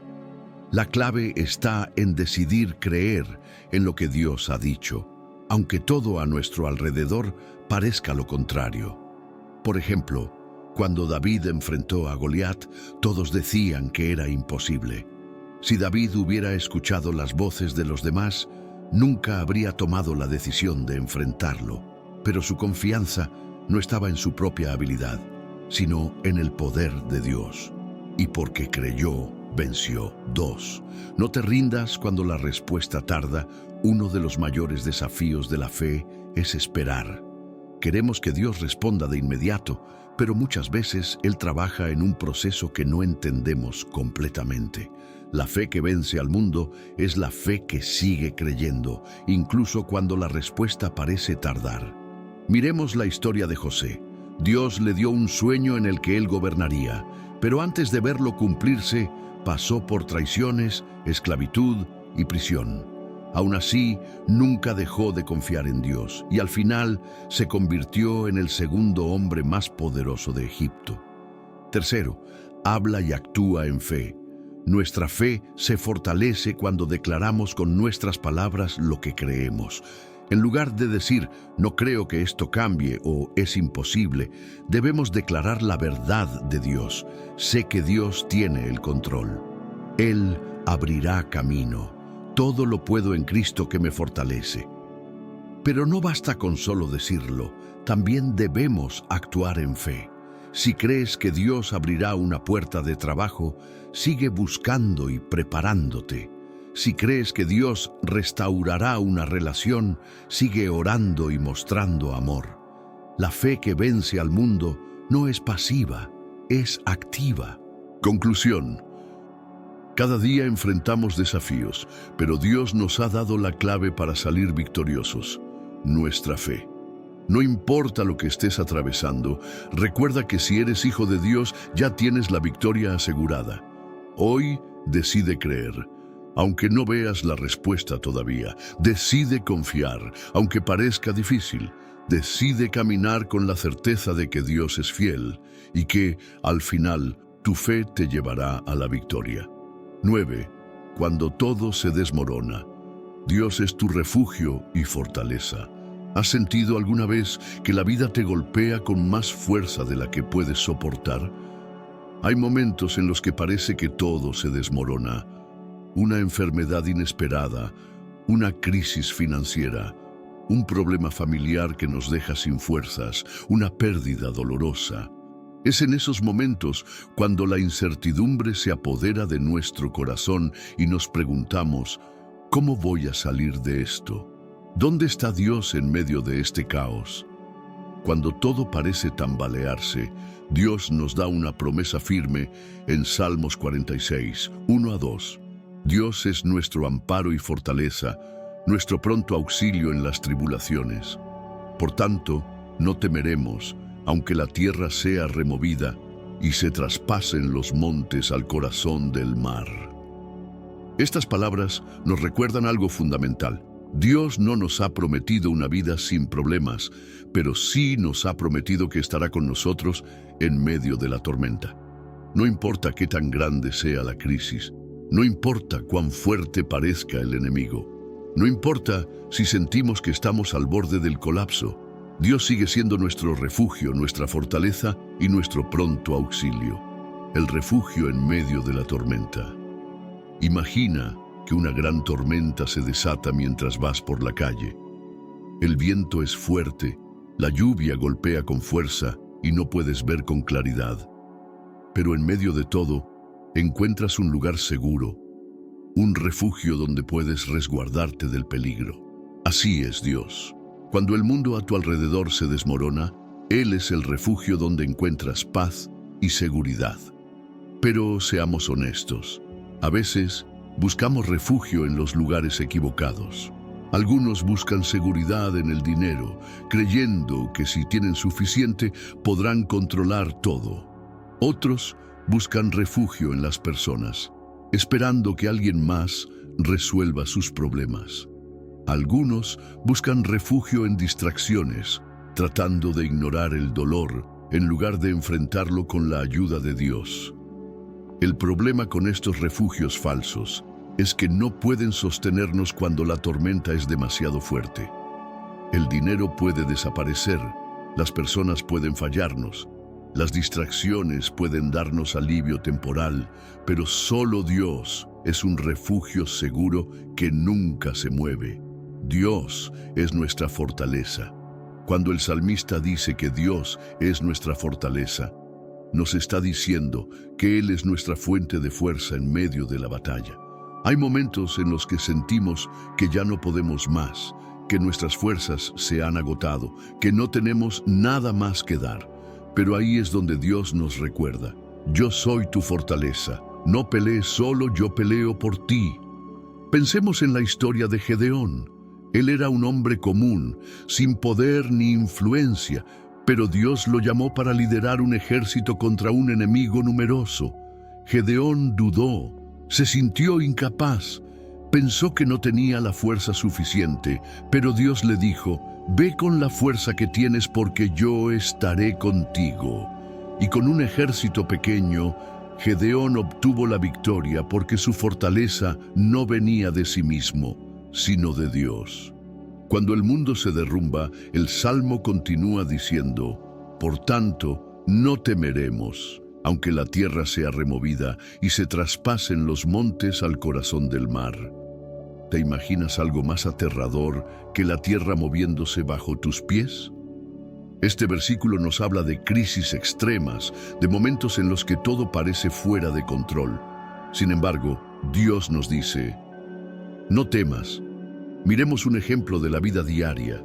La clave está en decidir creer en lo que Dios ha dicho, aunque todo a nuestro alrededor parezca lo contrario. Por ejemplo, cuando David enfrentó a Goliat, todos decían que era imposible. Si David hubiera escuchado las voces de los demás, nunca habría tomado la decisión de enfrentarlo. Pero su confianza no estaba en su propia habilidad, sino en el poder de Dios. Y porque creyó, venció. 2. No te rindas cuando la respuesta tarda. Uno de los mayores desafíos de la fe es esperar. Queremos que Dios responda de inmediato, pero muchas veces Él trabaja en un proceso que no entendemos completamente. La fe que vence al mundo es la fe que sigue creyendo, incluso cuando la respuesta parece tardar. Miremos la historia de José. Dios le dio un sueño en el que él gobernaría, pero antes de verlo cumplirse, pasó por traiciones, esclavitud y prisión. Aún así, nunca dejó de confiar en Dios y al final se convirtió en el segundo hombre más poderoso de Egipto. 3. Habla y actúa en fe. Nuestra fe se fortalece cuando declaramos con nuestras palabras lo que creemos. En lugar de decir, no creo que esto cambie o es imposible, debemos declarar la verdad de Dios. Sé que Dios tiene el control. Él abrirá camino. Todo lo puedo en Cristo que me fortalece. Pero no basta con solo decirlo, también debemos actuar en fe. Si crees que Dios abrirá una puerta de trabajo, sigue buscando y preparándote. Si crees que Dios restaurará una relación, sigue orando y mostrando amor. La fe que vence al mundo no es pasiva, es activa. Conclusión. Cada día enfrentamos desafíos, pero Dios nos ha dado la clave para salir victoriosos: nuestra fe. No importa lo que estés atravesando, recuerda que si eres hijo de Dios, ya tienes la victoria asegurada. Hoy decide creer. Aunque no veas la respuesta todavía, decide confiar, aunque parezca difícil. Decide caminar con la certeza de que Dios es fiel y que, al final, tu fe te llevará a la victoria. 9. Cuando todo se desmorona, Dios es tu refugio y fortaleza. ¿Has sentido alguna vez que la vida te golpea con más fuerza de la que puedes soportar? Hay momentos en los que parece que todo se desmorona. Una enfermedad inesperada, una crisis financiera, un problema familiar que nos deja sin fuerzas, una pérdida dolorosa. Es en esos momentos cuando la incertidumbre se apodera de nuestro corazón y nos preguntamos, ¿cómo voy a salir de esto? ¿Dónde está Dios en medio de este caos? Cuando todo parece tambalearse, Dios nos da una promesa firme en Salmos 46, 1 a 2. Dios es nuestro amparo y fortaleza, nuestro pronto auxilio en las tribulaciones. Por tanto, no temeremos, aunque la tierra sea removida y se traspasen los montes al corazón del mar. Estas palabras nos recuerdan algo fundamental. Dios no nos ha prometido una vida sin problemas, pero sí nos ha prometido que estará con nosotros en medio de la tormenta. No importa qué tan grande sea la crisis, no importa cuán fuerte parezca el enemigo, no importa si sentimos que estamos al borde del colapso, Dios sigue siendo nuestro refugio, nuestra fortaleza y nuestro pronto auxilio, el refugio en medio de la tormenta. Imagina que una gran tormenta se desata mientras vas por la calle. El viento es fuerte, la lluvia golpea con fuerza y no puedes ver con claridad. Pero en medio de todo, encuentras un lugar seguro, un refugio donde puedes resguardarte del peligro. Así es Dios. Cuando el mundo a tu alrededor se desmorona, Él es el refugio donde encuentras paz y seguridad. Pero seamos honestos, a veces buscamos refugio en los lugares equivocados. Algunos buscan seguridad en el dinero, creyendo que si tienen suficiente podrán controlar todo. Otros buscan refugio en las personas, esperando que alguien más resuelva sus problemas. Algunos buscan refugio en distracciones, tratando de ignorar el dolor en lugar de enfrentarlo con la ayuda de Dios. El problema con estos refugios falsos es que no pueden sostenernos cuando la tormenta es demasiado fuerte. El dinero puede desaparecer, las personas pueden fallarnos, las distracciones pueden darnos alivio temporal, pero solo Dios es un refugio seguro que nunca se mueve. Dios es nuestra fortaleza. Cuando el salmista dice que Dios es nuestra fortaleza, nos está diciendo que Él es nuestra fuente de fuerza en medio de la batalla. Hay momentos en los que sentimos que ya no podemos más, que nuestras fuerzas se han agotado, que no tenemos nada más que dar. Pero ahí es donde Dios nos recuerda: yo soy tu fortaleza, no pelees solo, yo peleo por ti. Pensemos en la historia de Gedeón. Él era un hombre común, sin poder ni influencia, pero Dios lo llamó para liderar un ejército contra un enemigo numeroso. Gedeón dudó, se sintió incapaz, pensó que no tenía la fuerza suficiente, pero Dios le dijo: ve con la fuerza que tienes porque yo estaré contigo. Y con un ejército pequeño, Gedeón obtuvo la victoria porque su fortaleza no venía de sí mismo, sino de Dios. Cuando el mundo se derrumba, el Salmo continúa diciendo: por tanto, no temeremos, aunque la tierra sea removida y se traspasen los montes al corazón del mar. ¿Te imaginas algo más aterrador que la tierra moviéndose bajo tus pies? Este versículo nos habla de crisis extremas, de momentos en los que todo parece fuera de control. Sin embargo, Dios nos dice: no temas. Miremos un ejemplo de la vida diaria.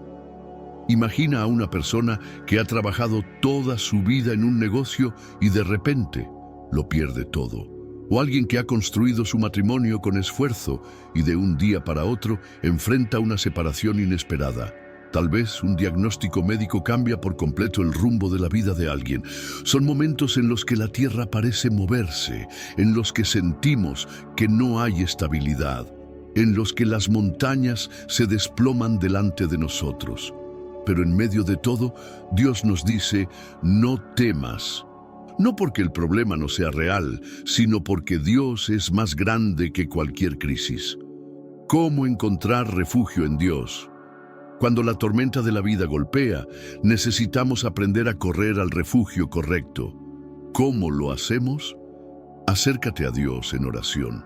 Imagina a una persona que ha trabajado toda su vida en un negocio y de repente lo pierde todo. O alguien que ha construido su matrimonio con esfuerzo y de un día para otro enfrenta una separación inesperada. Tal vez un diagnóstico médico cambia por completo el rumbo de la vida de alguien. Son momentos en los que la tierra parece moverse, en los que sentimos que no hay estabilidad, en los que las montañas se desploman delante de nosotros. Pero en medio de todo, Dios nos dice: no temas. No porque el problema no sea real, sino porque Dios es más grande que cualquier crisis. ¿Cómo encontrar refugio en Dios? Cuando la tormenta de la vida golpea, necesitamos aprender a correr al refugio correcto. ¿Cómo lo hacemos? Acércate a Dios en oración.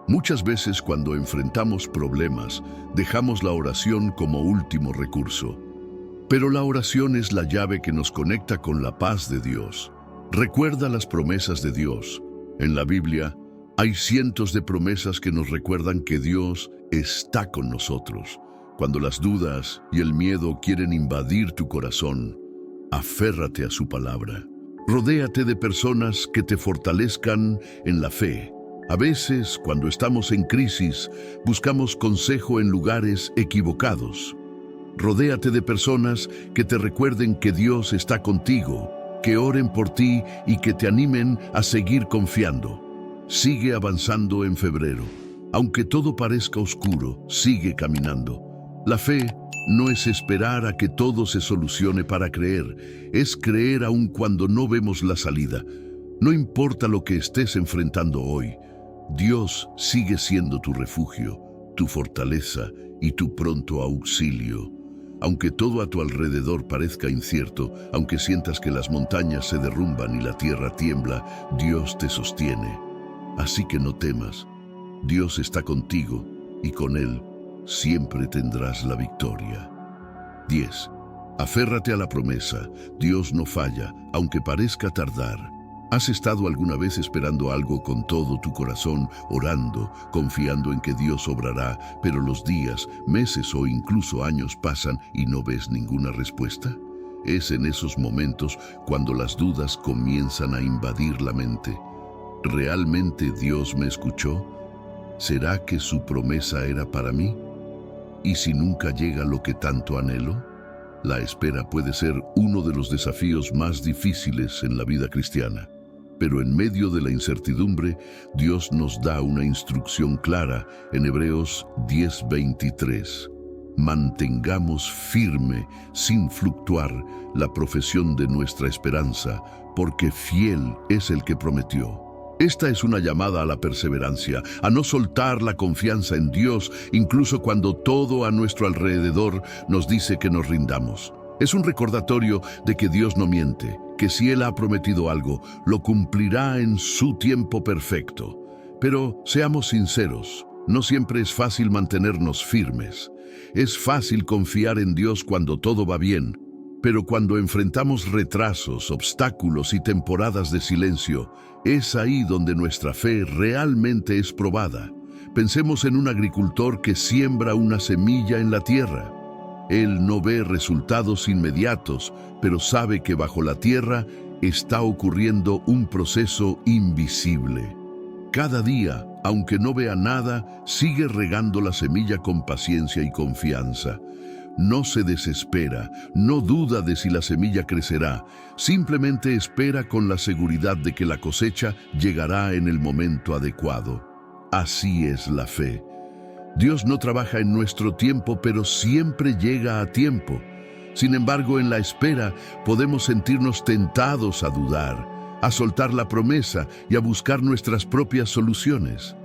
Muchas veces cuando enfrentamos problemas, dejamos la oración como último recurso. Pero la oración es la llave que nos conecta con la paz de Dios. Recuerda las promesas de Dios. En la Biblia hay cientos de promesas que nos recuerdan que Dios está con nosotros. Cuando las dudas y el miedo quieren invadir tu corazón, Aférrate a su palabra. Rodéate de personas que te fortalezcan en la fe. A veces, cuando estamos en crisis, buscamos consejo en lugares equivocados. Rodéate de personas que te recuerden que Dios está contigo, que oren por ti y que te animen a seguir confiando. Sigue avanzando en febrero. Aunque todo parezca oscuro, sigue caminando. La fe no es esperar a que todo se solucione para creer, es creer aun cuando no vemos la salida. No importa lo que estés enfrentando hoy, Dios sigue siendo tu refugio, tu fortaleza y tu pronto auxilio. Aunque todo a tu alrededor parezca incierto, aunque sientas que las montañas se derrumban y la tierra tiembla, Dios te sostiene. Así que no temas, Dios está contigo y con Él siempre tendrás la victoria. 10. Aférrate a la promesa. Dios no falla, aunque parezca tardar. ¿Has estado alguna vez esperando algo con todo tu corazón, orando, confiando en que Dios obrará, pero los días, meses o incluso años pasan y no ves ninguna respuesta? Es en esos momentos cuando las dudas comienzan a invadir la mente. ¿Realmente Dios me escuchó? ¿Será que su promesa era para mí? ¿Y si nunca llega lo que tanto anhelo? La espera puede ser uno de los desafíos más difíciles en la vida cristiana. Pero en medio de la incertidumbre, Dios nos da una instrucción clara en Hebreos 10:23. Mantengamos firme, sin fluctuar, la profesión de nuestra esperanza, porque fiel es el que prometió. Esta es una llamada a la perseverancia, a no soltar la confianza en Dios, incluso cuando todo a nuestro alrededor nos dice que nos rindamos. Es un recordatorio de que Dios no miente, que si Él ha prometido algo, lo cumplirá en su tiempo perfecto. Pero seamos sinceros, no siempre es fácil mantenernos firmes. Es fácil confiar en Dios cuando todo va bien, pero cuando enfrentamos retrasos, obstáculos y temporadas de silencio, es ahí donde nuestra fe realmente es probada. Pensemos en un agricultor que siembra una semilla en la tierra. Él no ve resultados inmediatos, pero sabe que bajo la tierra está ocurriendo un proceso invisible. Cada día, aunque no vea nada, sigue regando la semilla con paciencia y confianza. No se desespera, no duda de si la semilla crecerá, simplemente espera con la seguridad de que la cosecha llegará en el momento adecuado. Así es la fe. Dios no trabaja en nuestro tiempo, pero siempre llega a tiempo. Sin embargo, en la espera podemos sentirnos tentados a dudar, a soltar la promesa y a buscar nuestras propias soluciones.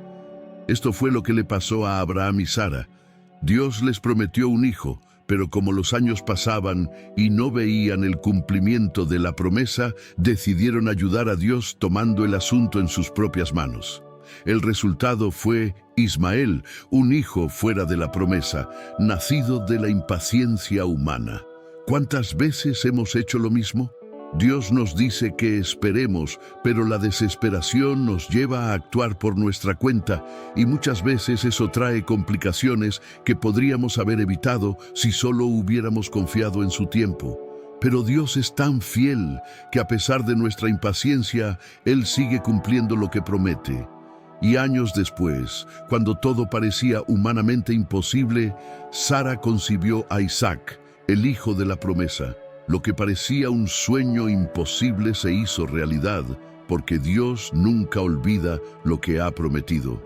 Esto fue lo que le pasó a Abraham y Sara. Dios les prometió un hijo, pero como los años pasaban y no veían el cumplimiento de la promesa, decidieron ayudar a Dios tomando el asunto en sus propias manos. El resultado fue Ismael, un hijo fuera de la promesa, nacido de la impaciencia humana. ¿Cuántas veces hemos hecho lo mismo? Dios nos dice que esperemos, pero la desesperación nos lleva a actuar por nuestra cuenta y muchas veces eso trae complicaciones que podríamos haber evitado si solo hubiéramos confiado en su tiempo. Pero Dios es tan fiel que a pesar de nuestra impaciencia, Él sigue cumpliendo lo que promete. Y años después, cuando todo parecía humanamente imposible, Sara concibió a Isaac, el hijo de la promesa. Lo que parecía un sueño imposible se hizo realidad, porque Dios nunca olvida lo que ha prometido.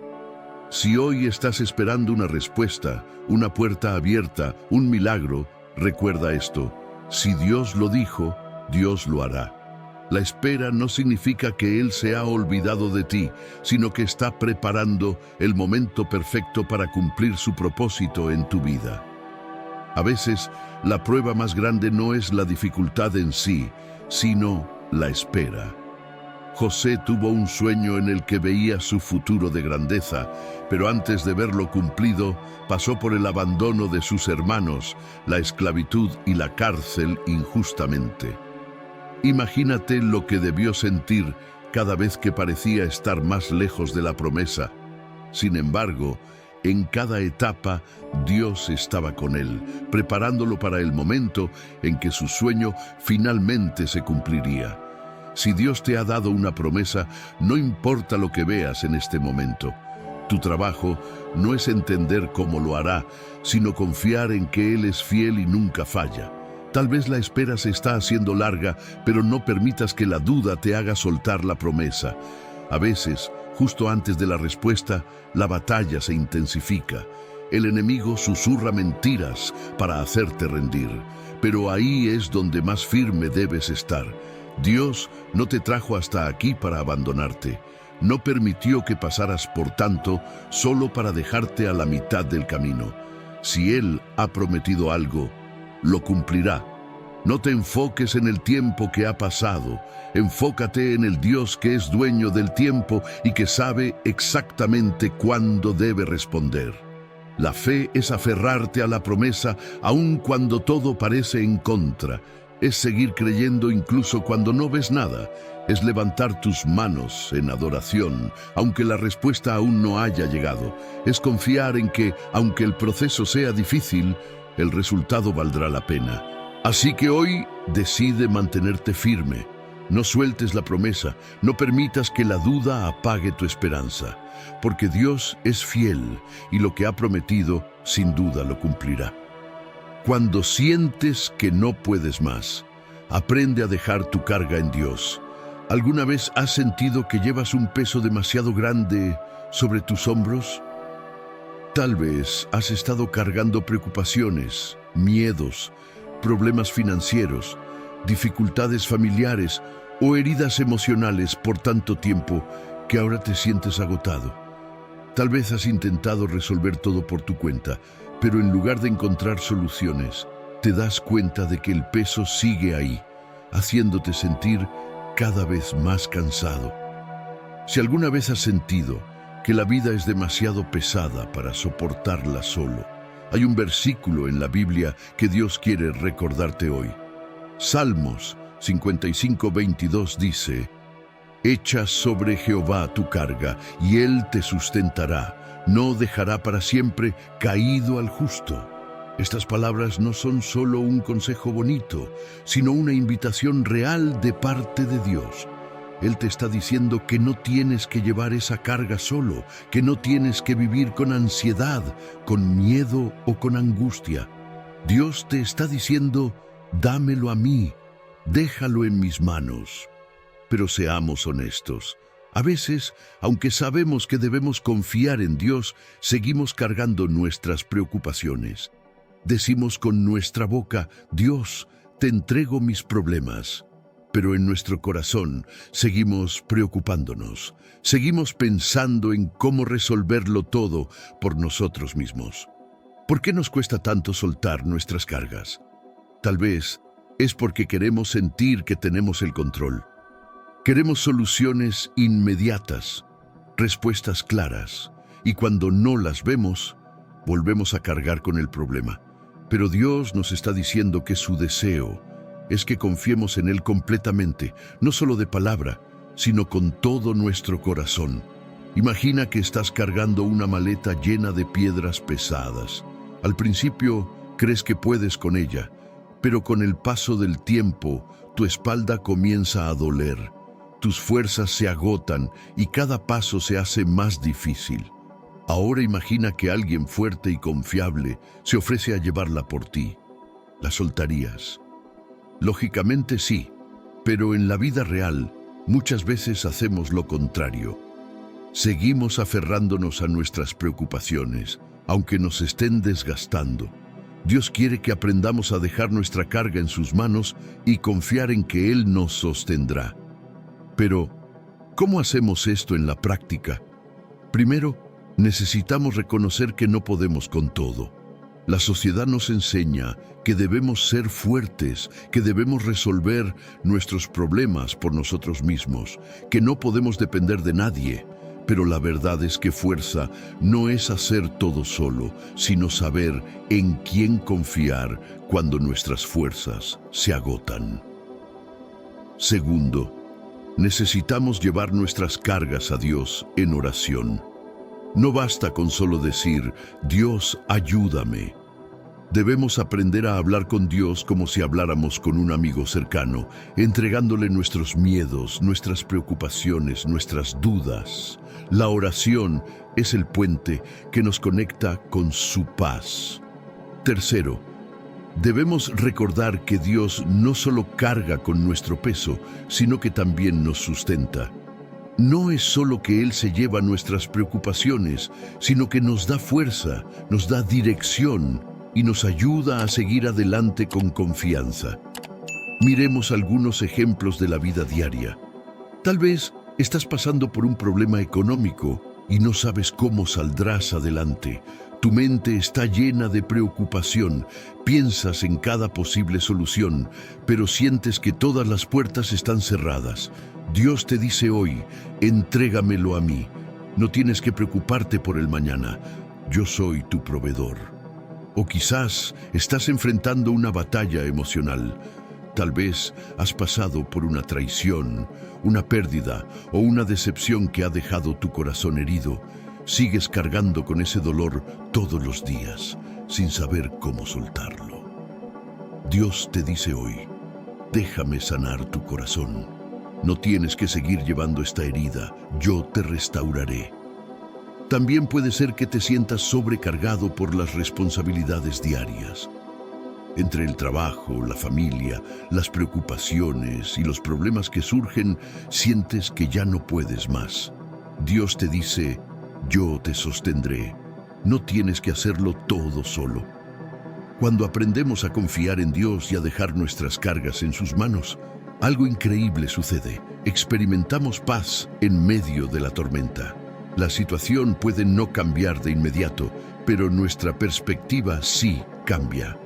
Si hoy estás esperando una respuesta, una puerta abierta, un milagro, recuerda esto: si Dios lo dijo, Dios lo hará. La espera no significa que Él se ha olvidado de ti, sino que está preparando el momento perfecto para cumplir su propósito en tu vida. A veces, la prueba más grande no es la dificultad en sí, sino la espera. José tuvo un sueño en el que veía su futuro de grandeza, pero antes de verlo cumplido, pasó por el abandono de sus hermanos, la esclavitud y la cárcel injustamente. Imagínate lo que debió sentir cada vez que parecía estar más lejos de la promesa. Sin embargo, En cada etapa, Dios estaba con él, preparándolo para el momento en que su sueño finalmente se cumpliría. Si Dios te ha dado una promesa, no importa lo que veas en este momento. Tu trabajo no es entender cómo lo hará, sino confiar en que Él es fiel y nunca falla. Tal vez la espera se está haciendo larga, pero no permitas que la duda te haga soltar la promesa. A veces, justo antes de la respuesta, la batalla se intensifica. El enemigo susurra mentiras para hacerte rendir, pero ahí es donde más firme debes estar. Dios no te trajo hasta aquí para abandonarte. No permitió que pasaras por tanto solo para dejarte a la mitad del camino. Si Él ha prometido algo, lo cumplirá. No te enfoques en el tiempo que ha pasado, enfócate en el Dios que es dueño del tiempo y que sabe exactamente cuándo debe responder. La fe es aferrarte a la promesa aun cuando todo parece en contra. Es seguir creyendo incluso cuando no ves nada. Es levantar tus manos en adoración, aunque la respuesta aún no haya llegado. Es confiar en que, aunque el proceso sea difícil, el resultado valdrá la pena. Así que hoy decide mantenerte firme. No sueltes la promesa, no permitas que la duda apague tu esperanza, porque Dios es fiel y lo que ha prometido sin duda lo cumplirá. Cuando sientes que no puedes más, aprende a dejar tu carga en Dios. ¿Alguna vez has sentido que llevas un peso demasiado grande sobre tus hombros? Tal vez has estado cargando preocupaciones, miedos, problemas financieros, dificultades familiares o heridas emocionales por tanto tiempo que ahora te sientes agotado. Tal vez has intentado resolver todo por tu cuenta, pero en lugar de encontrar soluciones, te das cuenta de que el peso sigue ahí, haciéndote sentir cada vez más cansado. Si alguna vez has sentido que la vida es demasiado pesada para soportarla solo, hay un versículo en la Biblia que Dios quiere recordarte hoy. Salmos 55:22 dice: «Echa sobre Jehová tu carga, y Él te sustentará. No dejará para siempre caído al justo». Estas palabras no son solo un consejo bonito, sino una invitación real de parte de Dios. Él te está diciendo que no tienes que llevar esa carga solo, que no tienes que vivir con ansiedad, con miedo o con angustia. Dios te está diciendo: dámelo a mí, déjalo en mis manos. Pero seamos honestos. A veces, aunque sabemos que debemos confiar en Dios, seguimos cargando nuestras preocupaciones. Decimos con nuestra boca: Dios, te entrego mis problemas. Pero en nuestro corazón seguimos preocupándonos. Seguimos pensando en cómo resolverlo todo por nosotros mismos. ¿Por qué nos cuesta tanto soltar nuestras cargas? Tal vez es porque queremos sentir que tenemos el control. Queremos soluciones inmediatas, respuestas claras, y cuando no las vemos, volvemos a cargar con el problema. Pero Dios nos está diciendo que su deseo es que confiemos en Él completamente, no solo de palabra, sino con todo nuestro corazón. Imagina que estás cargando una maleta llena de piedras pesadas. Al principio crees que puedes con ella, pero con el paso del tiempo, tu espalda comienza a doler. Tus fuerzas se agotan y cada paso se hace más difícil. Ahora imagina que alguien fuerte y confiable se ofrece a llevarla por ti. ¿La soltarías? Lógicamente sí, pero en la vida real muchas veces hacemos lo contrario. Seguimos aferrándonos a nuestras preocupaciones, aunque nos estén desgastando. Dios quiere que aprendamos a dejar nuestra carga en sus manos y confiar en que Él nos sostendrá. Pero, ¿cómo hacemos esto en la práctica? Primero, necesitamos reconocer que no podemos con todo. La sociedad nos enseña que debemos ser fuertes, que debemos resolver nuestros problemas por nosotros mismos, que no podemos depender de nadie. Pero la verdad es que fuerza no es hacer todo solo, sino saber en quién confiar cuando nuestras fuerzas se agotan. Segundo, necesitamos llevar nuestras cargas a Dios en oración. No basta con solo decir, Dios, ayúdame. Debemos aprender a hablar con Dios como si habláramos con un amigo cercano, entregándole nuestros miedos, nuestras preocupaciones, nuestras dudas. La oración es el puente que nos conecta con su paz. Tercero, debemos recordar que Dios no solo carga con nuestro peso, sino que también nos sustenta. No es solo que Él se lleva nuestras preocupaciones, sino que nos da fuerza, nos da dirección y nos ayuda a seguir adelante con confianza. Miremos algunos ejemplos de la vida diaria. Tal vez estás pasando por un problema económico y no sabes cómo saldrás adelante. Tu mente está llena de preocupación, piensas en cada posible solución, pero sientes que todas las puertas están cerradas. Dios te dice hoy, entrégamelo a mí. No tienes que preocuparte por el mañana. Yo soy tu proveedor. O quizás estás enfrentando una batalla emocional. Tal vez has pasado por una traición, una pérdida o una decepción que ha dejado tu corazón herido. Sigues cargando con ese dolor todos los días, sin saber cómo soltarlo. Dios te dice hoy, déjame sanar tu corazón. No tienes que seguir llevando esta herida, yo te restauraré. También puede ser que te sientas sobrecargado por las responsabilidades diarias. Entre el trabajo, la familia, las preocupaciones y los problemas que surgen, sientes que ya no puedes más. Dios te dice, yo te sostendré. No tienes que hacerlo todo solo. Cuando aprendemos a confiar en Dios y a dejar nuestras cargas en sus manos, algo increíble sucede. Experimentamos paz en medio de la tormenta. La situación puede no cambiar de inmediato, pero nuestra perspectiva sí cambia.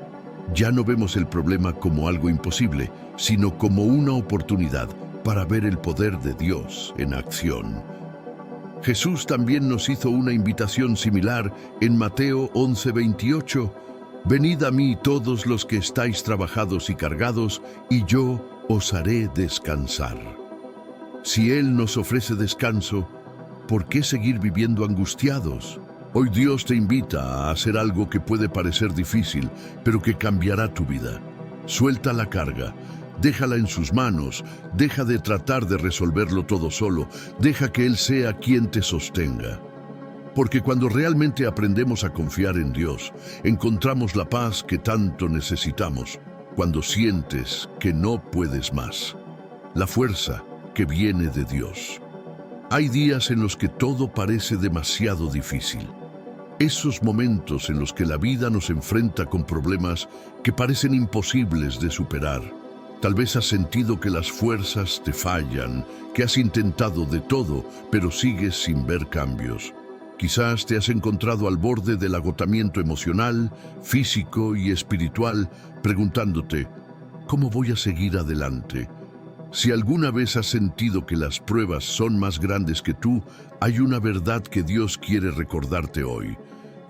Ya no vemos el problema como algo imposible, sino como una oportunidad para ver el poder de Dios en acción. Jesús también nos hizo una invitación similar en Mateo 11:28. Venid a mí todos los que estáis trabajados y cargados, y yo os haré descansar. Si Él nos ofrece descanso, ¿por qué seguir viviendo angustiados? Hoy Dios te invita a hacer algo que puede parecer difícil, pero que cambiará tu vida. Suelta la carga, déjala en sus manos, deja de tratar de resolverlo todo solo, deja que Él sea quien te sostenga. Porque cuando realmente aprendemos a confiar en Dios, encontramos la paz que tanto necesitamos, cuando sientes que no puedes más. La fuerza que viene de Dios. Hay días en los que todo parece demasiado difícil. Esos momentos en los que la vida nos enfrenta con problemas que parecen imposibles de superar. Tal vez has sentido que las fuerzas te fallan, que has intentado de todo, pero sigues sin ver cambios. Quizás te has encontrado al borde del agotamiento emocional, físico y espiritual, preguntándote, ¿cómo voy a seguir adelante? Si alguna vez has sentido que las pruebas son más grandes que tú, hay una verdad que Dios quiere recordarte hoy.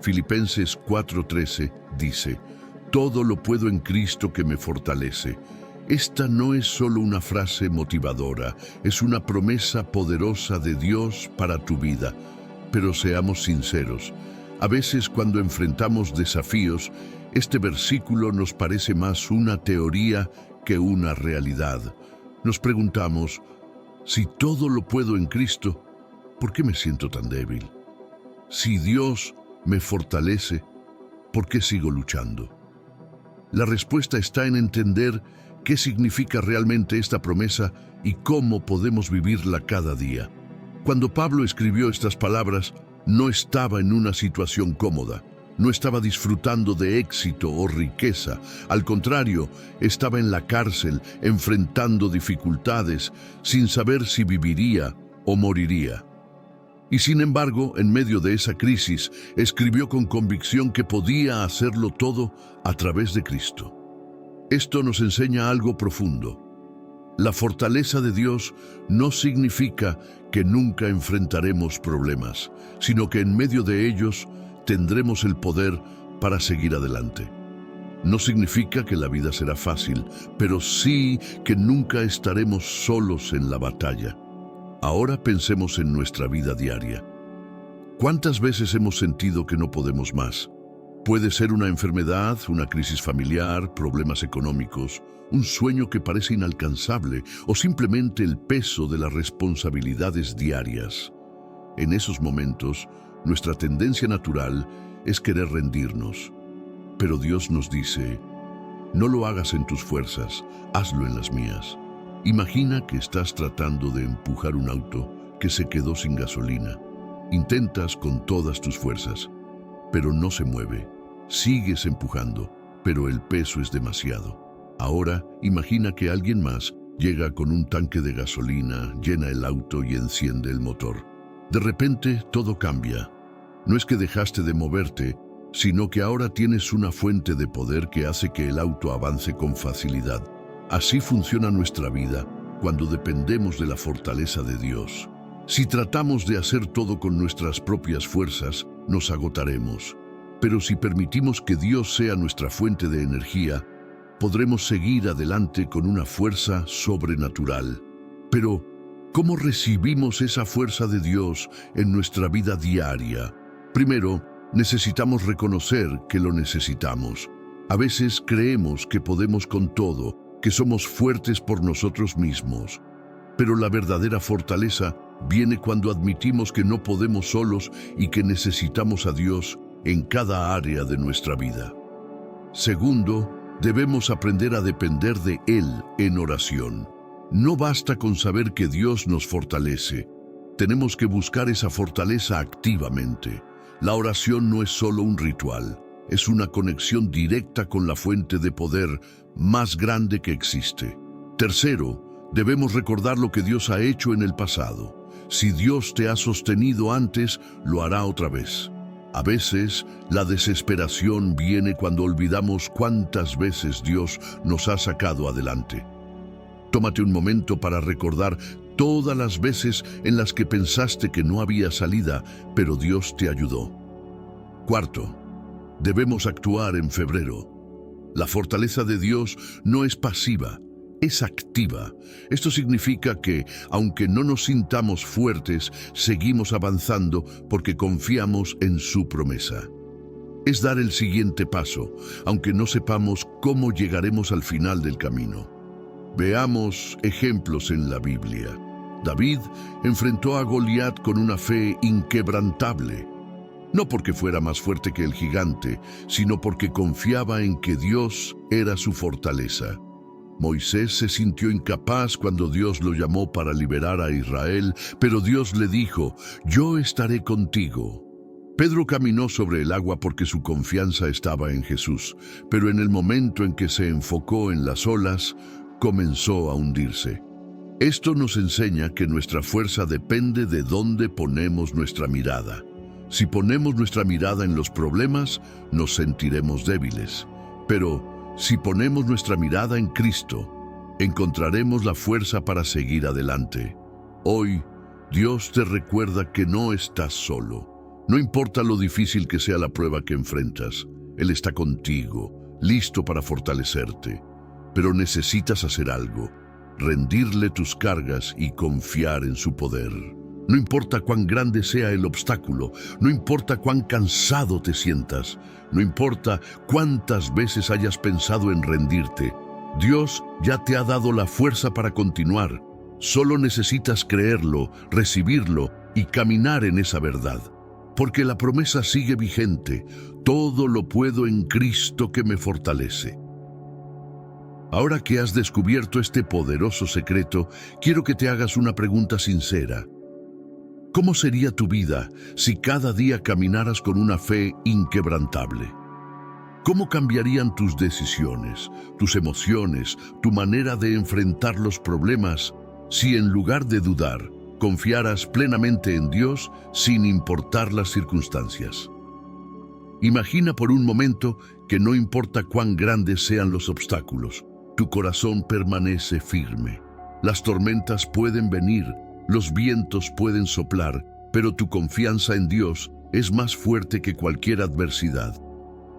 Filipenses 4:13 dice, todo lo puedo en Cristo que me fortalece. Esta no es solo una frase motivadora, es una promesa poderosa de Dios para tu vida. Pero seamos sinceros, a veces cuando enfrentamos desafíos, este versículo nos parece más una teoría que una realidad. Nos preguntamos, si todo lo puedo en Cristo, ¿por qué me siento tan débil? Si Dios me fortalece, ¿por qué sigo luchando? La respuesta está en entender qué significa realmente esta promesa y cómo podemos vivirla cada día. Cuando Pablo escribió estas palabras, no estaba en una situación cómoda. No estaba disfrutando de éxito o riqueza. Al contrario, estaba en la cárcel, enfrentando dificultades, sin saber si viviría o moriría. Y sin embargo, en medio de esa crisis, escribió con convicción que podía hacerlo todo a través de Cristo. Esto nos enseña algo profundo. La fortaleza de Dios no significa que nunca enfrentaremos problemas, sino que en medio de ellos tendremos el poder para seguir adelante. No significa que la vida será fácil, pero sí que nunca estaremos solos en la batalla. Ahora pensemos en nuestra vida diaria. ¿Cuántas veces hemos sentido que no podemos más? Puede ser una enfermedad, una crisis familiar, problemas económicos, un sueño que parece inalcanzable o simplemente el peso de las responsabilidades diarias. En esos momentos, nuestra tendencia natural es querer rendirnos. Pero Dios nos dice, no lo hagas en tus fuerzas, hazlo en las mías. Imagina que estás tratando de empujar un auto que se quedó sin gasolina. Intentas con todas tus fuerzas, pero no se mueve. Sigues empujando, pero el peso es demasiado. Ahora, imagina que alguien más llega con un tanque de gasolina, llena el auto y enciende el motor. De repente, todo cambia. No es que dejaste de moverte, sino que ahora tienes una fuente de poder que hace que el auto avance con facilidad. Así funciona nuestra vida cuando dependemos de la fortaleza de Dios. Si tratamos de hacer todo con nuestras propias fuerzas, nos agotaremos. Pero si permitimos que Dios sea nuestra fuente de energía, podremos seguir adelante con una fuerza sobrenatural. Pero, ¿cómo recibimos esa fuerza de Dios en nuestra vida diaria? Primero, necesitamos reconocer que lo necesitamos. A veces creemos que podemos con todo, que somos fuertes por nosotros mismos. Pero la verdadera fortaleza viene cuando admitimos que no podemos solos y que necesitamos a Dios en cada área de nuestra vida. Segundo, debemos aprender a depender de Él en oración. No basta con saber que Dios nos fortalece. Tenemos que buscar esa fortaleza activamente. La oración no es solo un ritual, es una conexión directa con la fuente de poder más grande que existe. Tercero, debemos recordar lo que Dios ha hecho en el pasado. Si Dios te ha sostenido antes, lo hará otra vez. A veces, la desesperación viene cuando olvidamos cuántas veces Dios nos ha sacado adelante. Tómate un momento para recordar todas las veces en las que pensaste que no había salida, pero Dios te ayudó. Cuarto, debemos actuar en febrero. La fortaleza de Dios no es pasiva, es activa. Esto significa que, aunque no nos sintamos fuertes, seguimos avanzando porque confiamos en su promesa. Es dar el siguiente paso, aunque no sepamos cómo llegaremos al final del camino. Veamos ejemplos en la Biblia. David enfrentó a Goliat con una fe inquebrantable. No porque fuera más fuerte que el gigante, sino porque confiaba en que Dios era su fortaleza. Moisés se sintió incapaz cuando Dios lo llamó para liberar a Israel, pero Dios le dijo, «Yo estaré contigo». Pedro caminó sobre el agua porque su confianza estaba en Jesús, pero en el momento en que se enfocó en las olas, comenzó a hundirse. Esto nos enseña que nuestra fuerza depende de dónde ponemos nuestra mirada. Si ponemos nuestra mirada en los problemas, nos sentiremos débiles. Pero si ponemos nuestra mirada en Cristo, encontraremos la fuerza para seguir adelante. Hoy, Dios te recuerda que no estás solo. No importa lo difícil que sea la prueba que enfrentas, Él está contigo, listo para fortalecerte. Pero necesitas hacer algo, rendirle tus cargas y confiar en su poder. No importa cuán grande sea el obstáculo, no importa cuán cansado te sientas, no importa cuántas veces hayas pensado en rendirte, Dios ya te ha dado la fuerza para continuar. Solo necesitas creerlo, recibirlo y caminar en esa verdad. Porque la promesa sigue vigente, todo lo puedo en Cristo que me fortalece. Ahora que has descubierto este poderoso secreto, quiero que te hagas una pregunta sincera. ¿Cómo sería tu vida si cada día caminaras con una fe inquebrantable? ¿Cómo cambiarían tus decisiones, tus emociones, tu manera de enfrentar los problemas si en lugar de dudar, confiaras plenamente en Dios sin importar las circunstancias? Imagina por un momento que no importa cuán grandes sean los obstáculos, tu corazón permanece firme. Las tormentas pueden venir, los vientos pueden soplar, pero tu confianza en Dios es más fuerte que cualquier adversidad.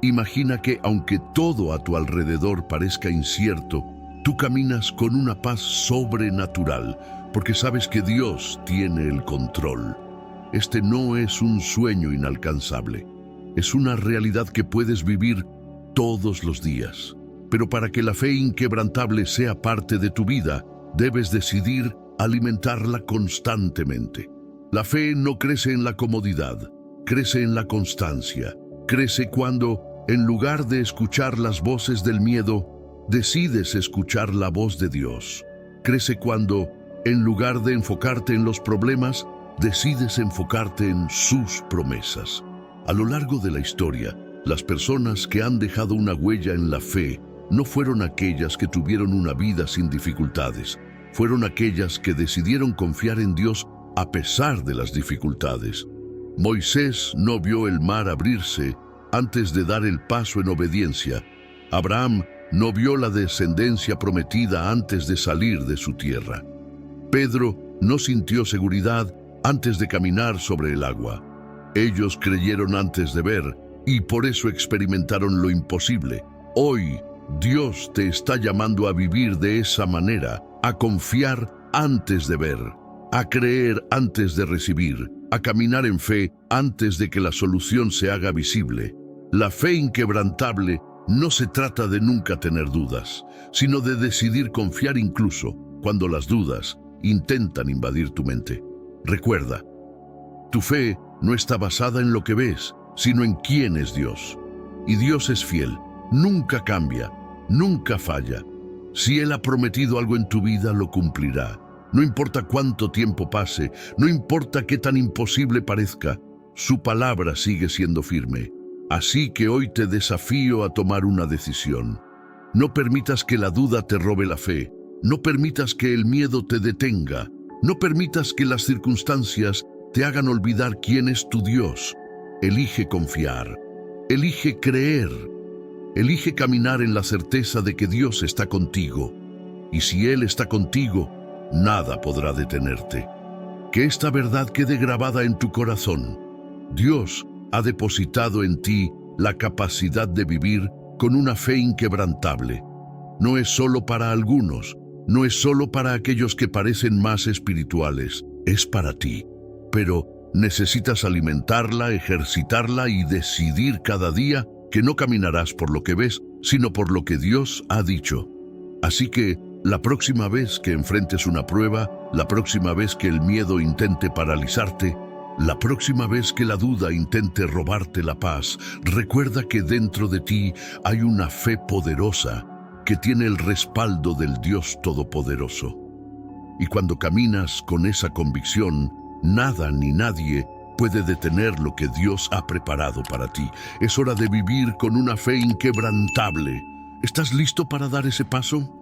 Imagina que, aunque todo a tu alrededor parezca incierto, tú caminas con una paz sobrenatural, porque sabes que Dios tiene el control. Este no es un sueño inalcanzable. Es una realidad que puedes vivir todos los días. Pero para que la fe inquebrantable sea parte de tu vida, debes decidir alimentarla constantemente. La fe no crece en la comodidad, crece en la constancia. Crece cuando, en lugar de escuchar las voces del miedo, decides escuchar la voz de Dios. Crece cuando, en lugar de enfocarte en los problemas, decides enfocarte en sus promesas. A lo largo de la historia, las personas que han dejado una huella en la fe no fueron aquellas que tuvieron una vida sin dificultades. Fueron aquellas que decidieron confiar en Dios a pesar de las dificultades. Moisés no vio el mar abrirse antes de dar el paso en obediencia. Abraham no vio la descendencia prometida antes de salir de su tierra. Pedro no sintió seguridad antes de caminar sobre el agua. Ellos creyeron antes de ver y por eso experimentaron lo imposible. Hoy, Dios te está llamando a vivir de esa manera, a confiar antes de ver, a creer antes de recibir, a caminar en fe antes de que la solución se haga visible. La fe inquebrantable no se trata de nunca tener dudas, sino de decidir confiar incluso cuando las dudas intentan invadir tu mente. Recuerda, tu fe no está basada en lo que ves, sino en quién es Dios. Y Dios es fiel, nunca cambia, nunca falla. Si Él ha prometido algo en tu vida, lo cumplirá. No importa cuánto tiempo pase, no importa qué tan imposible parezca, su palabra sigue siendo firme. Así que hoy te desafío a tomar una decisión. No permitas que la duda te robe la fe. No permitas que el miedo te detenga. No permitas que las circunstancias te hagan olvidar quién es tu Dios. Elige confiar. Elige creer. Elige caminar en la certeza de que Dios está contigo. Y si Él está contigo, nada podrá detenerte. Que esta verdad quede grabada en tu corazón. Dios ha depositado en ti la capacidad de vivir con una fe inquebrantable. No es solo para algunos, no es solo para aquellos que parecen más espirituales, es para ti. Pero necesitas alimentarla, ejercitarla y decidir cada día que no caminarás por lo que ves, sino por lo que Dios ha dicho. Así que, la próxima vez que enfrentes una prueba, la próxima vez que el miedo intente paralizarte, la próxima vez que la duda intente robarte la paz, recuerda que dentro de ti hay una fe poderosa que tiene el respaldo del Dios Todopoderoso. Y cuando caminas con esa convicción, nada ni nadie puede detener lo que Dios ha preparado para ti. Es hora de vivir con una fe inquebrantable. ¿Estás listo para dar ese paso?